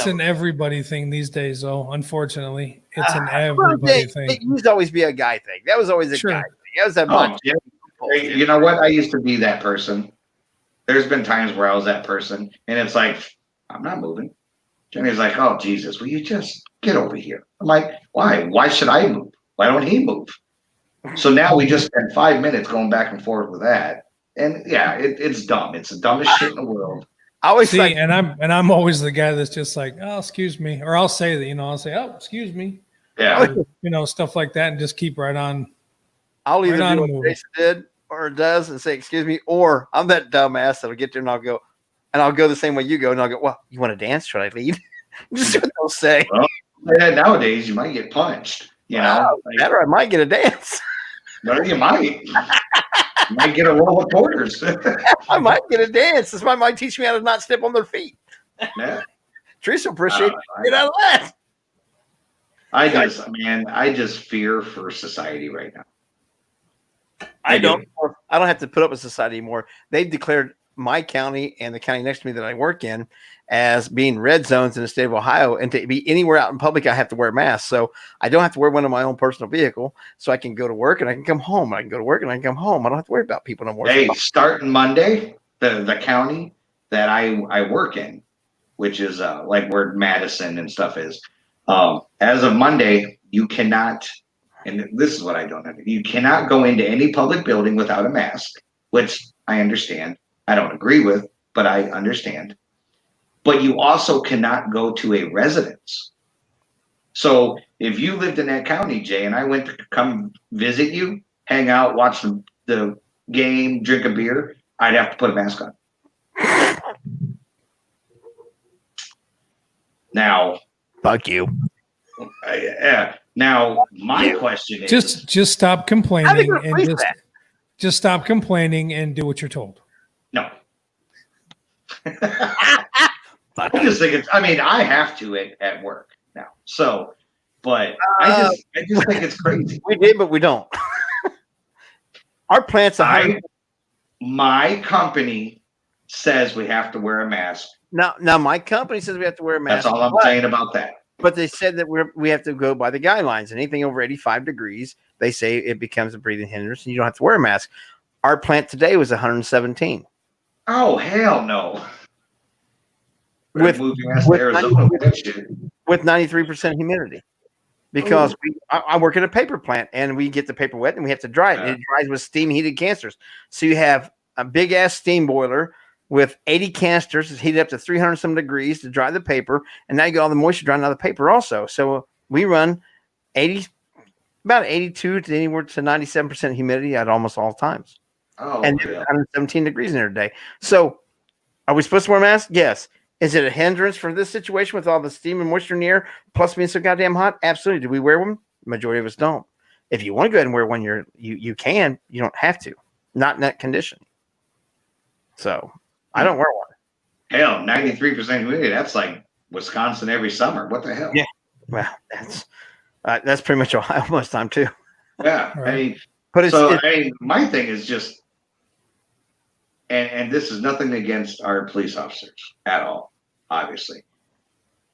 an everybody thing these days, though. Unfortunately, it's an everybody thing. It used to always be a guy thing. That was always a Sure. guy thing. That was a Oh, bunch. yeah. Hey, you know what? I used to be that person. There's been times where I was that person, and it's like, I'm not moving. Jenny's like, oh, Jesus, will you just get over here? I'm like, why? Why should I move? Why don't he move? So now we just spend 5 minutes going back and forth with that. And yeah, it's dumb. It's the dumbest shit in the world. I always See, like, and I'm always the guy that's just like, oh, excuse me, or I'll say that, I'll say, oh, excuse me, Yeah. or, stuff like that, and just keep right on. I'll either Right on do the what move. Jason did or does and say, excuse me, or I'm that dumbass that'll get there and I'll go the same way you go, and I'll go, well, you want to dance? Should I lead? Just what they'll say. Well, nowadays, you might get punched. You know, like, Better, I might get a dance. or you might. You might get a roll of quarters. I might get a dance. This might teach me how to not step on their feet. Yeah. Teresa appreciate get out of that. I just fear for society right now. I don't have to put up with society anymore. They've declared my county and the county next to me that I work in as being red zones in the state of Ohio, and to be anywhere out in public, I have to wear a mask. So I don't have to wear one in my own personal vehicle, so I can go to work and I can come home. I can go to work and I can come home. I don't have to worry about people no more. Hey, starting Monday, the county that I work in, which is like where Madison and stuff is, as of Monday, you cannot, and this is what I don't know, you cannot go into any public building without a mask, which I understand. I don't agree with, but I understand. But you also cannot go to a residence. So if you lived in that county, Jay, and I went to come visit you, hang out, watch the game, drink a beer, I'd have to put a mask on. Now, Fuck you. now my question is Just stop How they complaining gonna and police that? just stop complaining and do what you're told. no. I just think I have to at work now. So, but I just think it's crazy. We did, but we don't. Our plant's My company says we have to wear a mask Now my company says we have to wear a mask. That's all I'm saying about that. But they said that we have to go by the guidelines. Anything over 85 degrees, they say it becomes a breathing hindrance, and you don't have to wear a mask. Our plant today was 117. Oh, hell no. With- moving us to with Arizona with that shit. With 93% humidity. Because I work at a paper plant, and we get the paper wet, and we have to dry it. Yeah. It dries with steam heated canisters. So you have a big ass steam boiler with 80 canisters. It's heated up to 300 some degrees to dry the paper, and now you get all the moisture drying out of the paper also. So we run about 82 to anywhere to 97% humidity at almost all times. Oh, And yeah. 117 degrees in there today. So are we supposed to wear masks? Yes. Is it a hindrance for this situation with all the steam and moisture in the air, plus being so goddamn hot? Absolutely. Do we wear one? Majority of us don't. If you want to go ahead and wear one, you can. You don't have to. Not in that condition. So I don't wear one. Hell, 93% humidity. That's like Wisconsin every summer. What the hell? Yeah. Well, that's pretty much Ohio most time too. Yeah. Right. I mean, But it's, so it's I mean, my thing is just, and this is nothing against our police officers at all, obviously,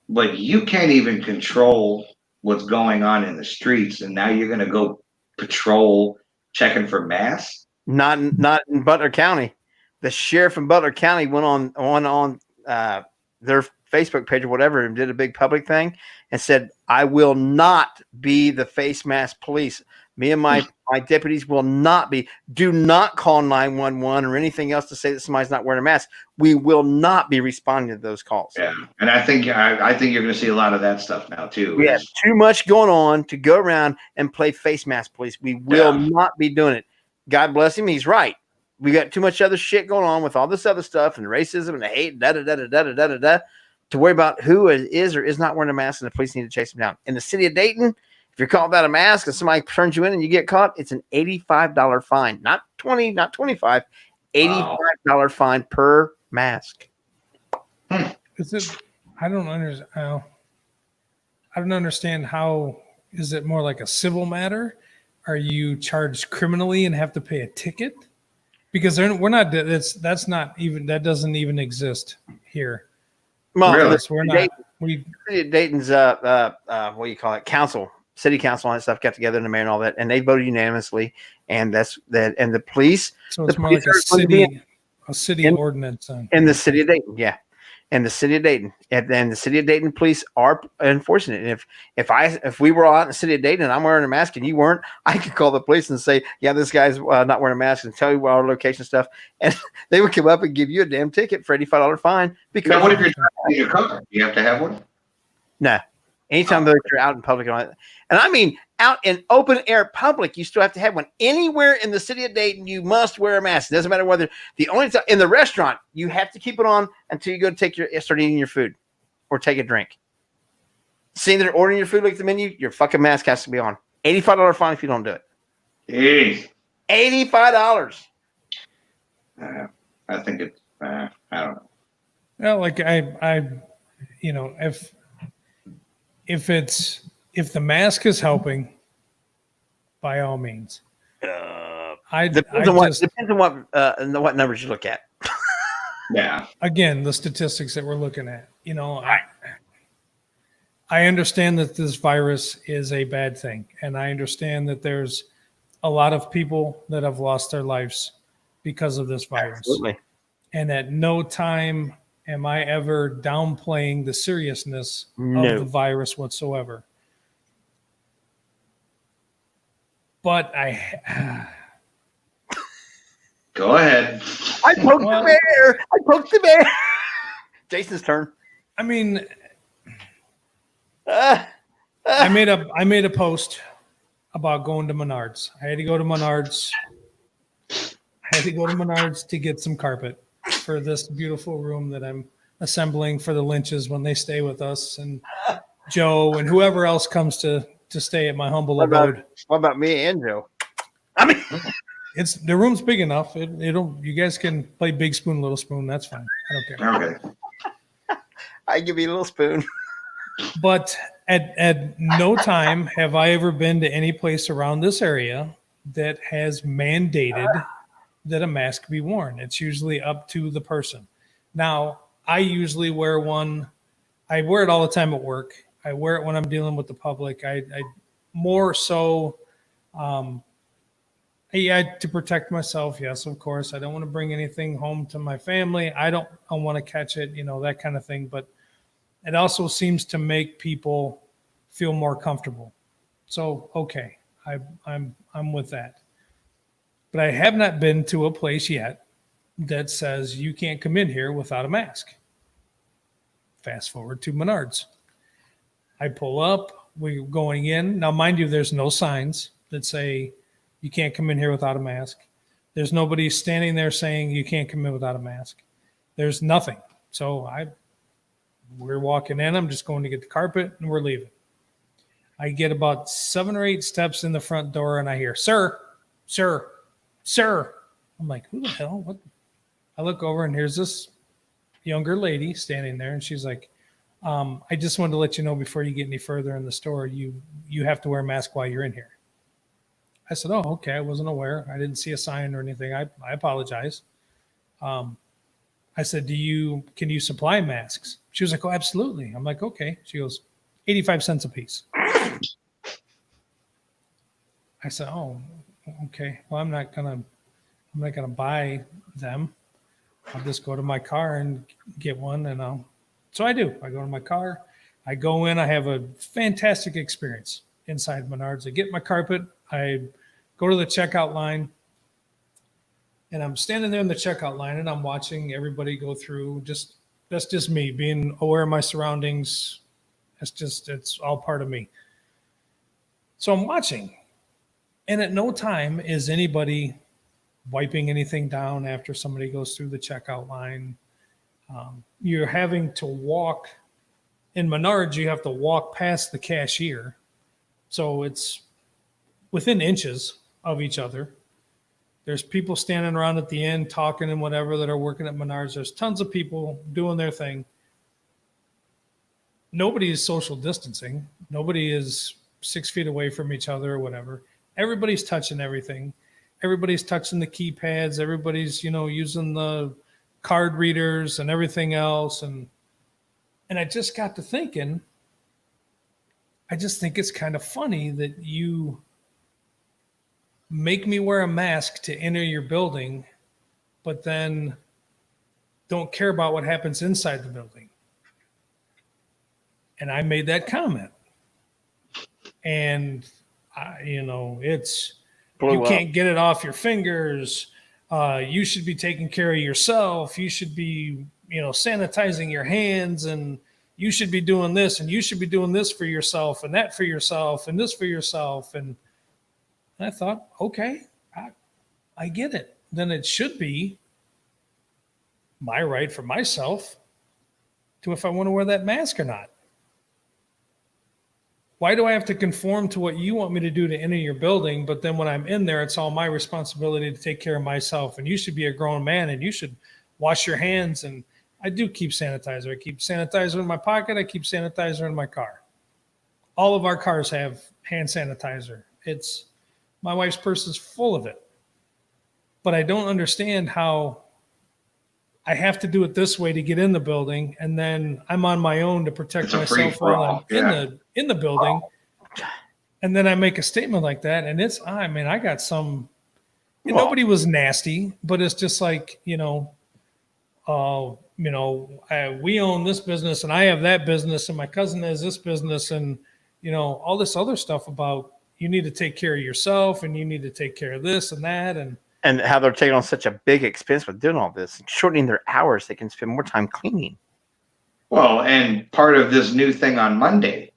but you can't even control what's going on in the streets, and now you're going to go patrol checking for masks. not in Butler County. The sheriff in Butler County went on their Facebook page or whatever and did a big public thing and said, "I will not be the face mask police. Me and my deputies will not be. Do not call 911 or anything else to say that somebody's not wearing a mask. We will not be responding to those calls." Yeah, and I think you're going to see a lot of that stuff now too. We have too much going on to go around and play face mask police. We will not be doing it. God bless him. He's right. We got too much other shit going on with all this other stuff and racism and the hate, to worry about who is or is not wearing a mask, and the police need to chase them down. In the city of Dayton, if you're caught without a mask and somebody turns you in and you get caught, it's an $85 fine. Not 20, not 25, $85 fine per mask. Is it? I don't understand. I don't understand how. Is it more like a civil matter? Are you charged criminally and have to pay a ticket? Because we're not. That's not even. That doesn't even exist here. Well, Really? We're not. We City of Dayton's what do you call it? City council, all that stuff got together in the mayor and all that, and they voted unanimously. And that's that. And the police, so it's the more like police are going to be a city in- ordinance. Then. in the city of Dayton, yeah, in the city of Dayton, and then the city of Dayton police are enforcing it. And if we were all out in the city of Dayton and I'm wearing a mask and you weren't, I could call the police and say, yeah, this guy's not wearing a mask, and tell you our location stuff, and they would come up and give you a damn ticket for $85 fine. Because Now, what if you're driving in your car? You have to have one. no, anytime that you're out in public, and I mean out in open air public, you still have to have one. Anywhere in the city of Dayton, you must wear a mask. It doesn't matter whether the only time in the restaurant, you have to keep it on until you go to start eating your food or take a drink. Seeing that they're ordering your food, look at the menu, your fucking mask has to be on. $85 fine if you don't do it. Jeez. $85. I think it's. I don't know. Well, like I, if the mask is helping, by all means. Depends on what numbers you look at. Yeah. Again, the statistics that we're looking at, I understand that this virus is a bad thing, and I understand that there's a lot of people that have lost their lives because of this virus. Absolutely. And at no time am I ever downplaying the seriousness No. of the virus whatsoever. But Go ahead. I poked the bear. Jason's turn. I mean, Uh, I made a post about going to Menards. I had to go to Menards. To get some carpet for this beautiful room that I'm assembling for the Lynches when they stay with us, and Joe and whoever else comes to stay at my humble abode. What about me and Joe? I mean, It's the room's big enough. It'll you guys can play big spoon, little spoon. That's fine. I don't care. Okay. I give you a little spoon. But at no time have I ever been to any place around this area that has mandated that a mask be worn. It's usually up to the person. Now, I usually wear one. I wear it all the time at work. I wear it when I'm dealing with the public. I more so, yeah, to protect myself. Yes, of course. I don't want to bring anything home to my family. I want to catch it, that kind of thing. But it also seems to make people feel more comfortable. So, okay, I'm with that. But I have not been to a place yet that says you can't come in here without a mask. Fast forward to Menards. I pull up, we're going in. Now, mind you, there's no signs that say you can't come in here without a mask. There's nobody standing there saying you can't come in without a mask. There's nothing. So we're walking in. I'm just going to get the carpet and we're leaving. I get about 7 or 8 steps in the front door and I hear, sir, sir, sir. I'm like, who the hell? What? I look over and here's this younger lady standing there and she's like, I just wanted to let you know before you get any further in the store, you have to wear a mask while you're in here. I said, oh, okay. I wasn't aware. I didn't see a sign or anything. I apologize. I said, can you supply masks? She was like, oh, absolutely. I'm like, okay. She goes, 85 cents a piece. I said, oh, okay. Well, I'm not gonna buy them. I'll just go to my car and get one, and so I do. I go to my car. I go in. I have a fantastic experience inside Menards. I get my carpet. I go to the checkout line, and I'm standing there in the checkout line, and I'm watching everybody go through. That's just me being aware of my surroundings. It's all part of me. So I'm watching, and at no time is anybody wiping anything down after somebody goes through the checkout line. You're having to walk in Menards. You have to walk past the cashier. So it's within inches of each other. There's people standing around at the end talking and whatever that are working at Menards. There's tons of people doing their thing. Nobody is social distancing. Nobody is 6 feet away from each other or whatever. Everybody's touching everything. Everybody's touching the keypads. Everybody's, using the card readers and everything else. And I just got to thinking, I just think it's kind of funny that you make me wear a mask to enter your building, but then don't care about what happens inside the building. And I made that comment. And, it's, you can't get it off your fingers. You should be taking care of yourself. You should be, sanitizing your hands, and you should be doing this, and you should be doing this for yourself, and that for yourself, and this for yourself. And I thought, okay, I get it. Then it should be my right for myself to if I want to wear that mask or not. Why do I have to conform to what you want me to do to enter your building? But then when I'm in there, it's all my responsibility to take care of myself. And you should be a grown man and you should wash your hands. And I do keep sanitizer. I keep sanitizer in my pocket. I keep sanitizer in my car. All of our cars have hand sanitizer. My wife's purse is full of it. But I don't understand how I have to do it this way to get in the building, and then I'm on my own to protect myself while I'm in the building. And then I make a statement like that, and I got some. Nobody was nasty, but it's just like we own this business, and I have that business, and my cousin has this business, and all this other stuff about you need to take care of yourself, and you need to take care of this and that, and how they're taking on such a big expense with doing all this, shortening their hours. They can spend more time cleaning. Well, and part of this new thing on Monday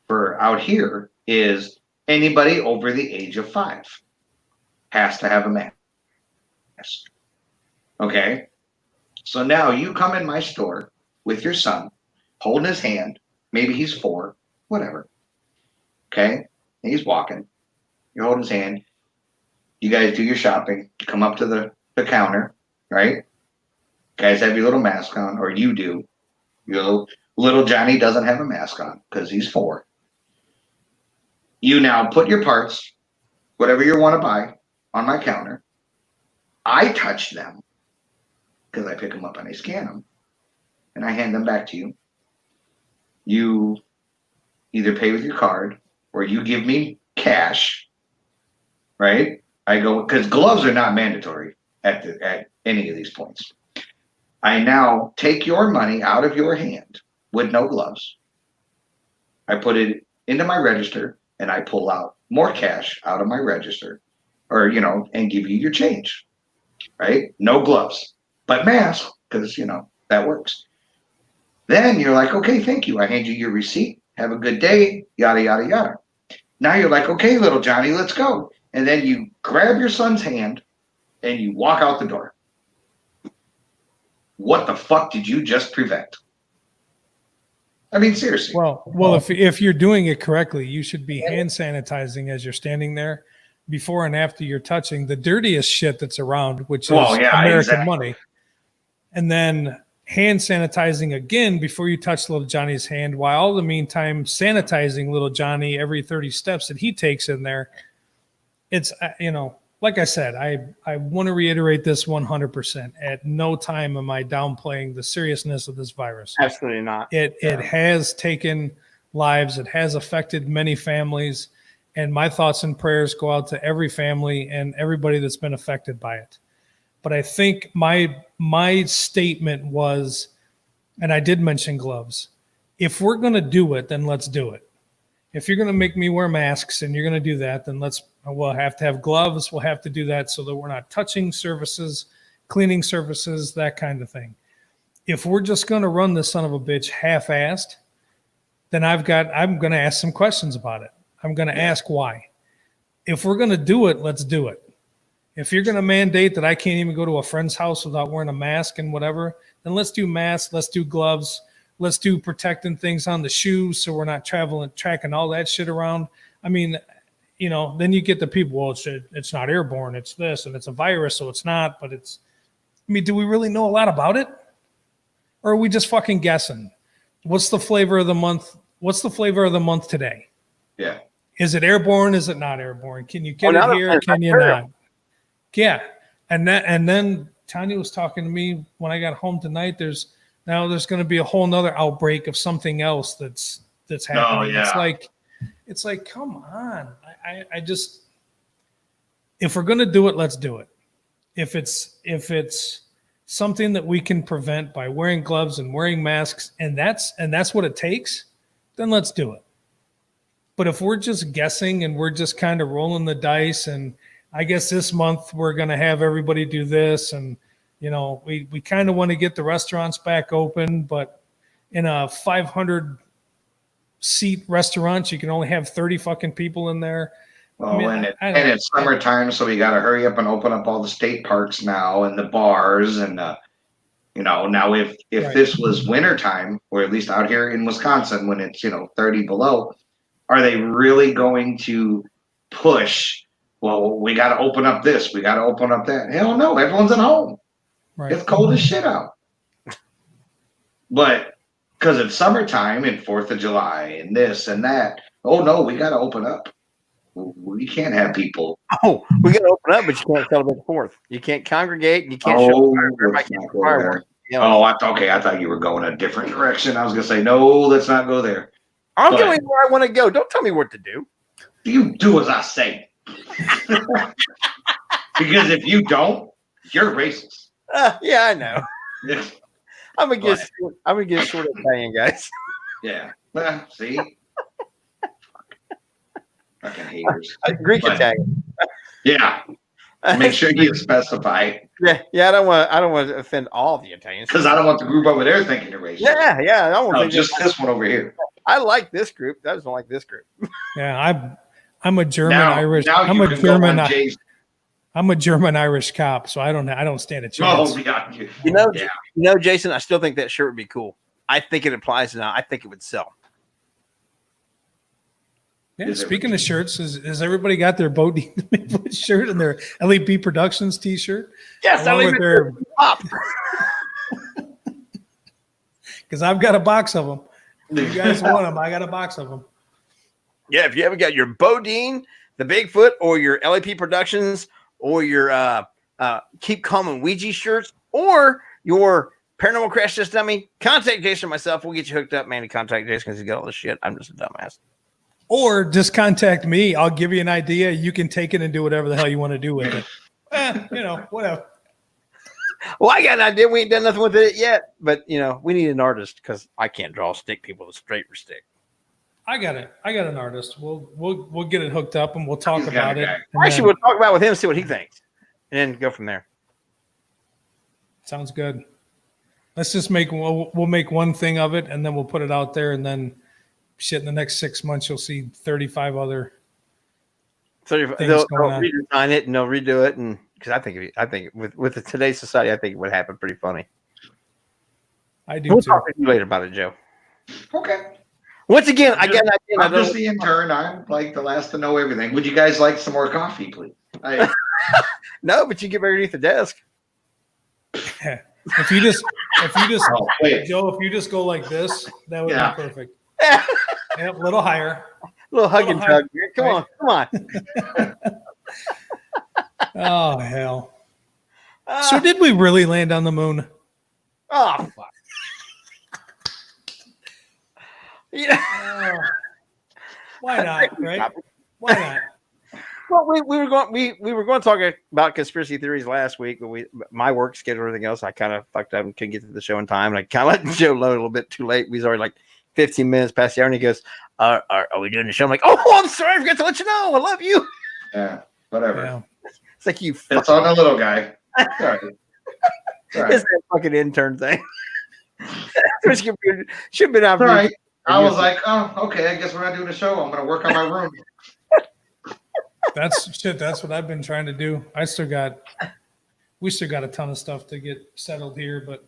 for out here is anybody over the age of 5 has to have a mask. Okay. So now you come in my store with your son, holding his hand. Maybe he's 4, whatever. Okay. And he's walking. You're holding his hand. You guys do your shopping. You come up to the counter, right? You guys have your little mask on, or you do. Your little Johnny doesn't have a mask on because he's 4. You now put your parts, whatever you want to buy, on my counter. I touch them because I pick them up and I scan them. and I hand them back to you. You either pay with your card or you give me cash, right? I go, because gloves are not mandatory at any of these points. I now take your money out of your hand with no gloves. I put it into my register and I pull out more cash out of my register, or, and give you your change, right? No gloves, but mask, because, that works. Then you're like, okay, thank you. I hand you your receipt. Have a good day, yada, yada, yada. Now you're like, okay, little Johnny, let's go. And then you grab your son's hand and you walk out the door. What the fuck did you just prevent? I mean, seriously. Well, if you're doing it correctly, you should be hand sanitizing as you're standing there before and after you're touching the dirtiest shit that's around, which is American money. And then hand sanitizing again before you touch little Johnny's hand, while all the meantime sanitizing little Johnny every 30 steps that he takes in there. It's, like I said, I want to reiterate this 100%. At no time am I downplaying the seriousness of this virus. Absolutely not. It has taken lives. It has affected many families. And my thoughts and prayers go out to every family and everybody that's been affected by it. But I think my statement was, and I did mention gloves, if we're going to do it, then let's do it. If you're going to make me wear masks and you're going to do that, then we'll have to have gloves. We'll have to do that so that we're not touching surfaces, cleaning surfaces, that kind of thing. If we're just going to run this son of a bitch half-assed, then I'm going to ask some questions about it. I'm going to ask why. If we're going to do it, let's do it. If you're going to mandate that I can't even go to a friend's house without wearing a mask and whatever, then let's do masks, let's do gloves, let's do protecting things on the shoes so we're not tracking all that shit around. I mean, then you get the people, well, it's not airborne, it's this, and it's a virus, so it's not, but it's, do we really know a lot about it? Or are we just fucking guessing? What's the flavor of the month? What's the flavor of the month today? Yeah. Is it airborne? Is it not airborne? Can you get it here? Can you not? Yeah. And then Tanya was talking to me when I got home tonight. There's going to be a whole nother outbreak of something else that's happening. Oh, yeah. It's like, come on. I just, if we're going to do it, let's do it. If it's something that we can prevent by wearing gloves and wearing masks, and that's what it takes, then let's do it. But if we're just guessing and we're just kind of rolling the dice, and I guess this month we're going to have everybody do this, and we kind of want to get the restaurants back open, but in a 500 seat restaurant, you can only have 30 fucking people in there. Well, and it's summertime, so we got to hurry up and open up all the state parks now and the bars, and now if right. This was wintertime, or at least out here in Wisconsin when it's 30 below, are they really going to push? Well, we got to open up this, we got to open up that. Hell no, everyone's at home. Right. It's cold as shit out. But because it's summertime and 4th of July and this and that, oh no, we got to open up. We can't have people. Oh, we got to open up, but you can't celebrate the 4th. You can't congregate. And you can't show fireworks. I thought you were going a different direction. I was going to say, no, let's not go there. I'm going where I want to go. Don't tell me what to do. You do as I say. Because if you don't, you're racist. Yeah, I know. I'm gonna get short of Italian, guys. Yeah. See? Fucking haters. Greek Italian. Yeah. Make sure you specify. Yeah. I don't want to offend all the Italians. Because I don't want the group over there thinking you're racist. Yeah. I don't want just this one over here. I like this group. I just don't like this group. Yeah, I'm a German Irish. I'm a German Irish cop, so I don't stand a chance. Oh, yeah. Jason, I still think that shirt would be cool. I think it applies now. I think it would sell. Yeah, speaking of shirts, has everybody got their Bo Dean shirt and their LEP Productions t-shirt? Yes, their pop. Because I've got a box of them. If you guys want them, I got a box of them. Yeah, if you haven't got your Bo Dean, the Bigfoot, or your LEP Productions, or your Keep Calm and Ouija shirts, or your Paranormal Crash Test Dummy. Contact Jason or myself. We'll get you hooked up, man. To contact Jason because he's got all this shit. I'm just a dumbass. Or just contact me. I'll give you an idea. You can take it and do whatever the hell you want to do with it. Whatever. Well, I got an idea. We ain't done nothing with it yet, but we need an artist because I can't draw stick people with a straight stick. I got it. I got an artist. We'll get it hooked up and we'll talk about it. Actually, we'll talk about it with him, see what he thinks, and then go from there. Sounds good. Let's just we'll make one thing of it and then we'll put it out there, and then shit, in the next 6 months you'll see 35 other. They'll redesign it and they'll redo it, and because I think with today's society, I think it would happen pretty funny. I do. We'll too. talk to you later about it, Joe. Okay. Once again, I get an idea. I'm just the intern. I'm like the last to know everything. Would you guys like some more coffee, please? No, but you get underneath the desk. If you just wait. Joe, if you just go like this, that would be perfect. Yep, a little higher. A little hug and tug. Come on. Oh hell. So did we really land on the moon? Oh fuck. Why not? Right? Why not? Well, we were going to talk about conspiracy theories last week, but my work schedule and everything else, I kind of fucked up and couldn't get to the show in time, and I kind of let Joe load a little bit too late. We was already like 15 minutes past the hour, and he goes, "Are we doing the show?" I'm like, "Oh, I'm sorry, I forgot to let you know. I love you." Yeah, whatever. Yeah. It's like you. It's on the little guy. Sorry. It's that fucking intern thing. Should have been out. Right. I was like, oh, okay. I guess we're not doing a show. I'm going to work on my room. That's what I've been trying to do. We still got a ton of stuff to get settled here, but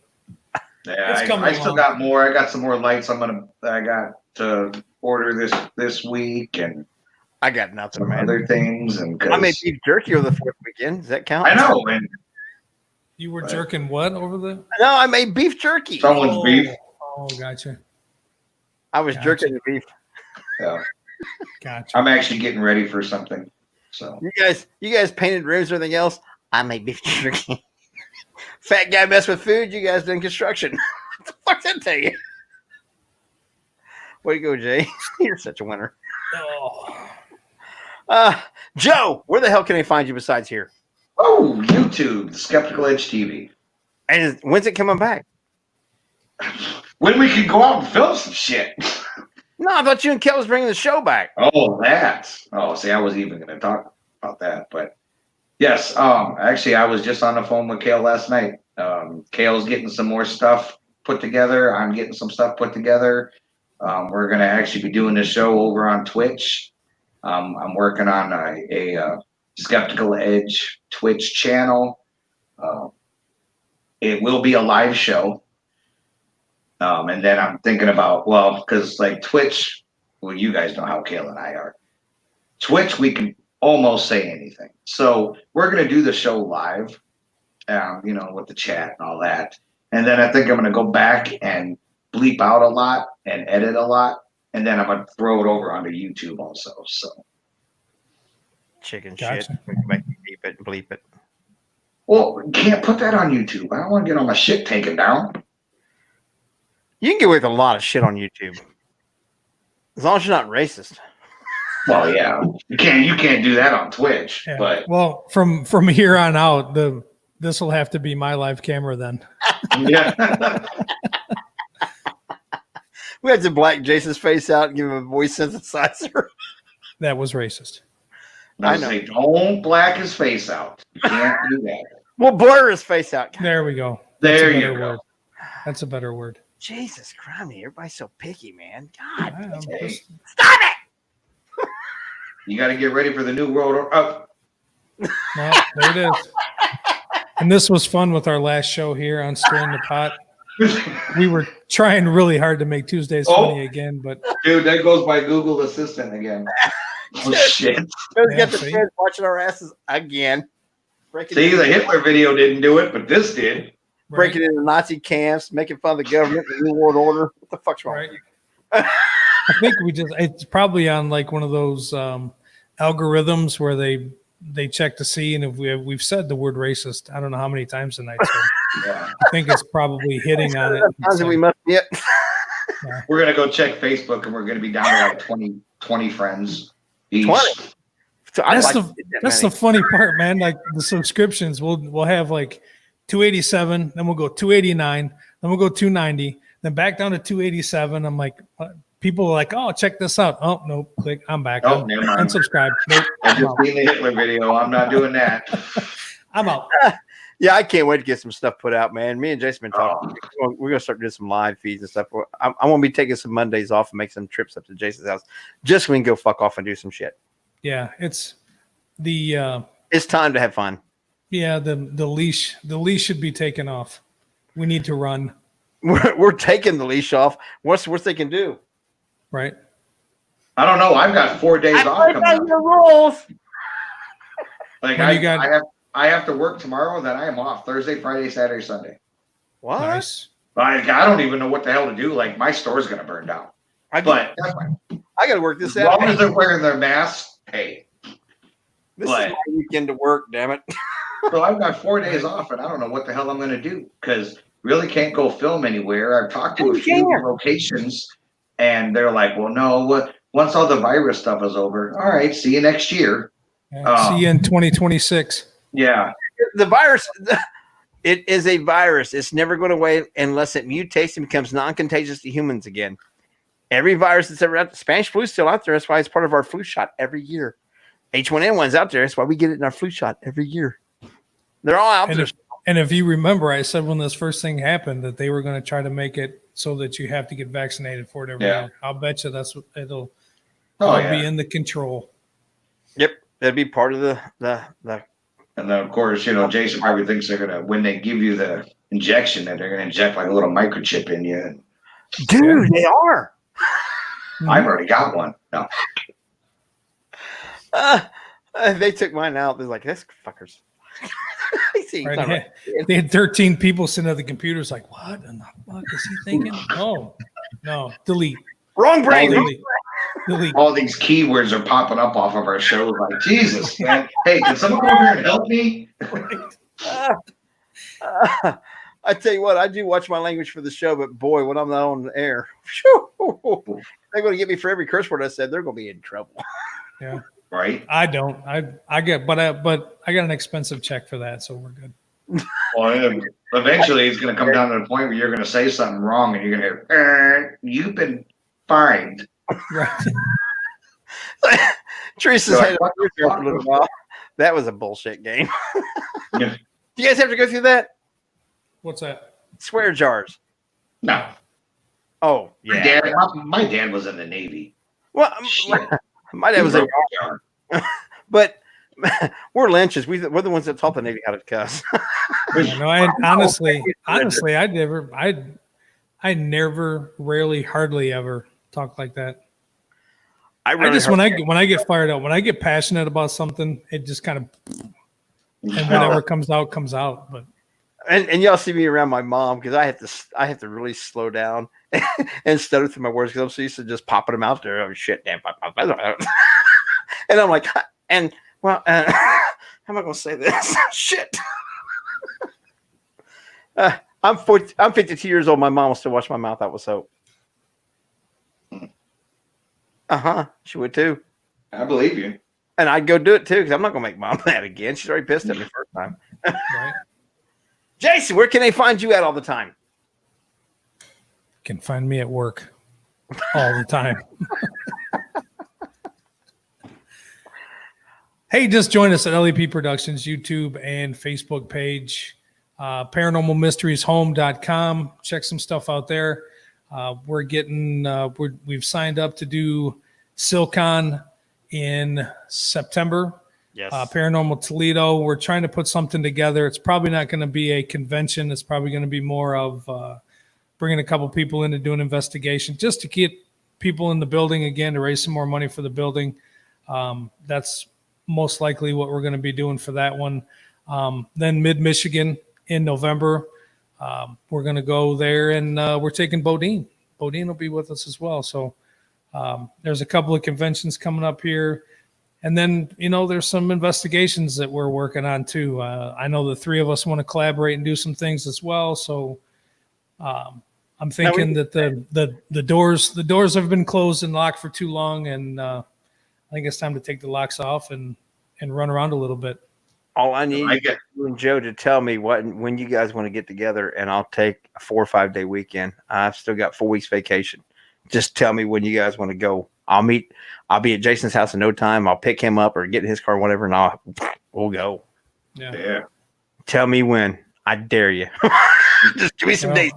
yeah, I still got more. I got some more lights. I got to order this week, and I got nothing, some man. other things, and I made beef jerky over the 4th weekend. Does that count? I know. And you were jerking what over the? No, I made beef jerky. Someone's beef. Oh, gotcha. I was jerking the beef. Yeah. Gotcha. I'm actually getting ready for something. So you guys painted rooms or anything else? I made beef jerky. Fat guy mess with food. You guys done construction. What the fuck that tell you? Way to go, Jay. You're such a winner. Joe, where the hell can they find you besides here? Oh, YouTube, Skeptical Edge TV. And when's it coming back? When we can go out and film some shit. No, I thought you and Kel was bringing the show back. Oh, that. Oh, see, I wasn't even going to talk about that, but yes. Actually, I was just on the phone with Kale last night. Kale's getting some more stuff put together. I'm getting some stuff put together. We're going to actually be doing this show over on Twitch. I'm working on a Skeptical Edge Twitch channel. It will be a live show. And then I'm thinking about, because like Twitch, you guys know how Kale and I are. Twitch, we can almost say anything. So we're going to do the show live, with the chat and all that. And then I think I'm going to go back and bleep out a lot and edit a lot. And then I'm going to throw it over onto YouTube also. So. Chicken Gotcha. shit. We can make you beep it and bleep it. Well, can't put that on YouTube. I don't want to get all my shit taken down. You can get away with a lot of shit on YouTube. As long as you're not racist. Well, yeah. You can't do that on Twitch. Yeah. But well, from here on out, this will have to be my live camera then. yeah. We had to black Jason's face out and give him a voice synthesizer. That was racist. I know. Say, don't black his face out. You can't do that. We'll blur his face out. There we go. There you go. Word. That's a better word. Jesus Christ, everybody's so picky, man. God, Hey, stop it! you got to get ready for the new world. Oh. Well, there it is. And this was fun with our last show here on Stirring the Pot. We were trying really hard to make Tuesdays funny again, but Dude, that goes by Google Assistant again. Oh shit! Joe's got the fans watching our asses again. See, the Hitler video didn't do it, but this did. Breaking into Nazi camps, making fun of the government, the New World Order. What the fuck's wrong with you? I think it's probably on like one of those algorithms where they check to see, and if we've said the word racist, I don't know how many times tonight. So Yeah. I think it's probably hitting on it. Sounds like we must be it. We're gonna go check Facebook, and we're gonna be down to like 20 friends each. 20? So I'd That's like the to get that that's many. the funny part, man. Like the subscriptions, we'll have like 287, then we'll go 289, then we'll go 290, then back down to 287. I'm like, people are like, oh, check this out. Oh, nope, click, I'm back. Oh, never mind. Unsubscribe. Nope, I I'm just out. seen the Hitler video. I'm not doing that. I'm out. Yeah, I can't wait to get some stuff put out, man. Me and Jason been talking. We're gonna start doing some live feeds and stuff. I'm gonna be taking some Mondays off and make some trips up to Jason's house just so we can go fuck off and do some shit. Yeah, it's the It's time to have fun. yeah, the leash should be taken off. We need to run, We're taking the leash off. What's the worst they can do? right? I don't know. I've got 4 days off coming up. the rules. Like When you got- I have to work tomorrow. Then I am off Thursday, Friday, Saturday, Sunday. What? Nice. Like I don't even know what the hell to do. Like my store's gonna burn down. But that's fine. I got to work this As long Saturday. as they're wearing their masks, hey. This but- is my weekend to work. Damn it. So I've got 4 days off, and I don't know what the hell I'm going to do because really can't go film anywhere. I've talked to a few locations, and they're like, "Well, no, once all the virus stuff is over, all right, see you next year." Yeah, see you in 2026. Yeah, The virus. It is a virus. It's never going away unless it mutates and becomes non-contagious to humans again. Every virus that's ever out, Spanish flu is still out there. That's why it's part of our flu shot every year. H1N1's out there. That's why we get it in our flu shot every year. They're all out there. And if you remember, I said when this first thing happened that they were going to try to make it so that you have to get vaccinated for it every Yeah. year. I'll bet you that's what it'll Oh, all yeah. be in the control. Yep, that'd be part of the. and then of course, Jason probably thinks they're gonna when they give you the injection that they're gonna inject like a little microchip in you. Dude, they are. I've already got one. No, They took mine out. They're like, "This fuckers." I see. Right? It's not right. They had 13 people sitting at the computers like, what in the fuck is he thinking? No, delete. Wrong brain. Delete. all these keywords are popping up off of our show. Like Jesus, man. Hey, can someone come over here and help me? I tell you what, I do watch my language for the show, but boy, when I'm not on the air, whew, they're going to get me for every curse word I said. They're going to be in trouble. Yeah. Right. I don't. I get, but I got an expensive check for that, so we're good. Well, eventually it's going to come down to the point where you're going to say something wrong and you're going to hear, you've been fined. Right. Teresa's Right. had it for a little while. That was a bullshit game. Yeah. Do you guys have to go through that? What's that? Swear jars. No. Oh, My yeah. dad, my dad was in the Navy. Well, Shit. my dad was a Jar. but we're lynches. We're the ones that taught the Navy how to cuss. No, I honestly, I never, rarely, hardly ever talk like that. I I just when I get fired up, when I get passionate about something, it just kind of and whatever comes out. But and y'all see me around my mom because I have to really slow down and stutter through my words because I'm so used to just popping them out there. Oh shit, damn, and I'm like, and well, how am I going to say this? Shit. I'm 52 years old. My mom will still wash my mouth out with soap. She would too. I believe you. And I'd go do it too because I'm not going to make mom mad again. She's already pissed at me first time. right, Jason, where can they find you at all the time? can find me at work all the time. Hey, just join us at LEP Productions YouTube and Facebook page, paranormalmysterieshome.com. Check some stuff out there. We're getting, we've signed up to do SilCon in September. Yes. Paranormal Toledo. We're trying to put something together. It's probably not going to be a convention. It's probably going to be more of bringing a couple people in to do an investigation just to get people in the building again to raise some more money for the building. That's most likely what we're going to be doing for that one. Then Mid-Michigan in November. We're going to go there and we're taking Bodine. Bodine will be with us as well. So there's a couple of conventions coming up here. And then, there's some investigations that we're working on too. I know the three of us want to collaborate and do some things as well. So I'm thinking that the doors have been closed and locked for too long, and I think it's time to take the locks off and run around a little bit. All I need is you and Joe to tell me when you guys want to get together, and I'll take a 4 or 5 day weekend. I've still got 4 weeks vacation. Just tell me when you guys want to go. I'll be at Jason's house in no time. I'll pick him up or get in his car, whatever, and we'll go. Yeah. Tell me when. I dare you. Just give me some days.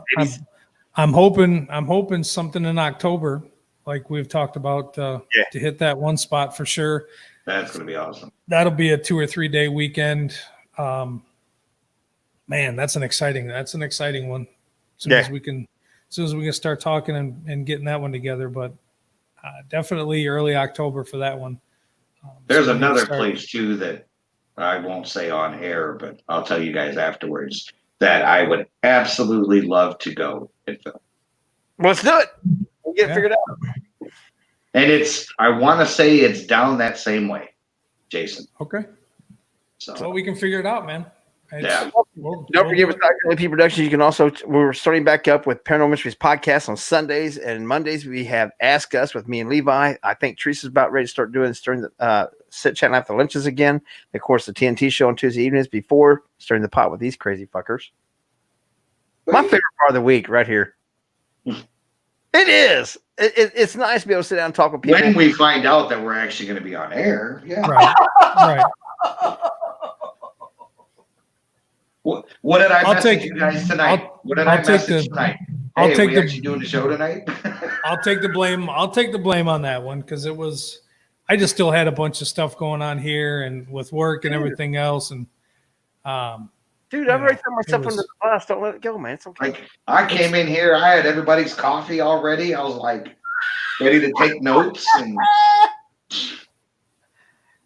I'm hoping something in October, like we've talked about, to hit that one spot for sure. That's going to be awesome. That'll be a 2 or 3 day weekend. Man, that's an exciting one. As soon as we can start talking and getting that one together, but definitely early October for that one. There's another place too that I won't say on air, but I'll tell you guys afterwards that I would absolutely love to go and film. Let's do it. We'll get it figured out. And I want to say it's down that same way, Jason. Okay. So we can figure it out, man. Yeah. Don't forget with LAP Productions, you can also, we're starting back up with Paranormal Mysteries podcast on Sundays, and Mondays we have Ask Us with me and Levi. I think Teresa's about ready to start doing the sit chatting after lunches again. Of course, the TNT show on Tuesday evenings before stirring the pot with these crazy fuckers. My favorite part of the week right here. It is. It's nice to be able to sit down and talk with people. When we find out that we're actually going to be on air. Yeah. Right. What did I message you guys tonight? What did I message tonight? Hey, are we actually doing the show tonight? I'll take the blame. I'll take the blame on that one because I just still had a bunch of stuff going on here and with work and everything else. And dude, I've already thrown myself under the bus. Don't let it go, man. It's okay. Like, I came in here, I had everybody's coffee already. I was like ready to take notes, and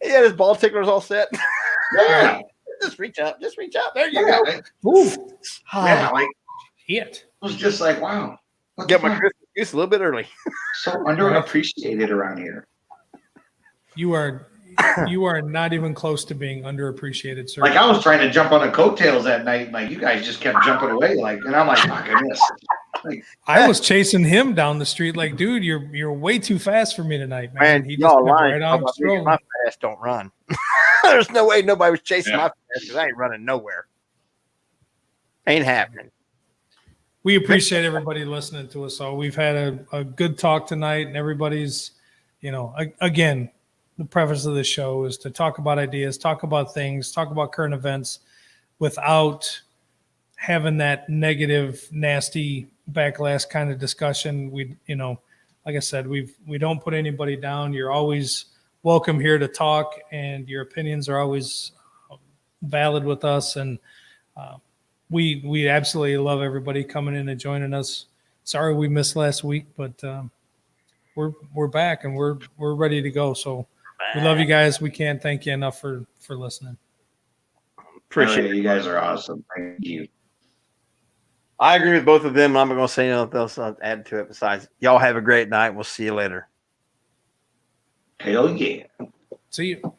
he had his ball ticklers all set. Yeah. Just reach up. There you go. Ooh. Yeah, like It was just like, wow. Get my Christmas goose a little bit early. So underappreciated around here. You are not even close to being underappreciated, sir. Like I was trying to jump on the coattails that night, like you guys just kept jumping away, and I'm like, fuck, I missed. Like, I was chasing him down the street, like, dude, you're way too fast for me tonight, man. Man, He just y'all went lying. right on strolling. My fast don't run. There's no way nobody was chasing my fast because I ain't running nowhere. Ain't happening. We appreciate everybody listening to us all. We've had a good talk tonight, and everybody's, again, the preface of the show is to talk about ideas, talk about things, talk about current events without having that negative, nasty backlash kind of discussion. We, like I said, we don't put anybody down. You're always welcome here to talk, and your opinions are always valid with us. And we absolutely love everybody coming in and joining us. Sorry we missed last week, but we're back and we're ready to go. So we love you guys. We can't thank you enough for listening. Appreciate it. You guys are awesome. Thank you. I agree with both of them. I'm not going to say anything else add to it besides y'all have a great night. We'll see you later. Hell yeah. See you.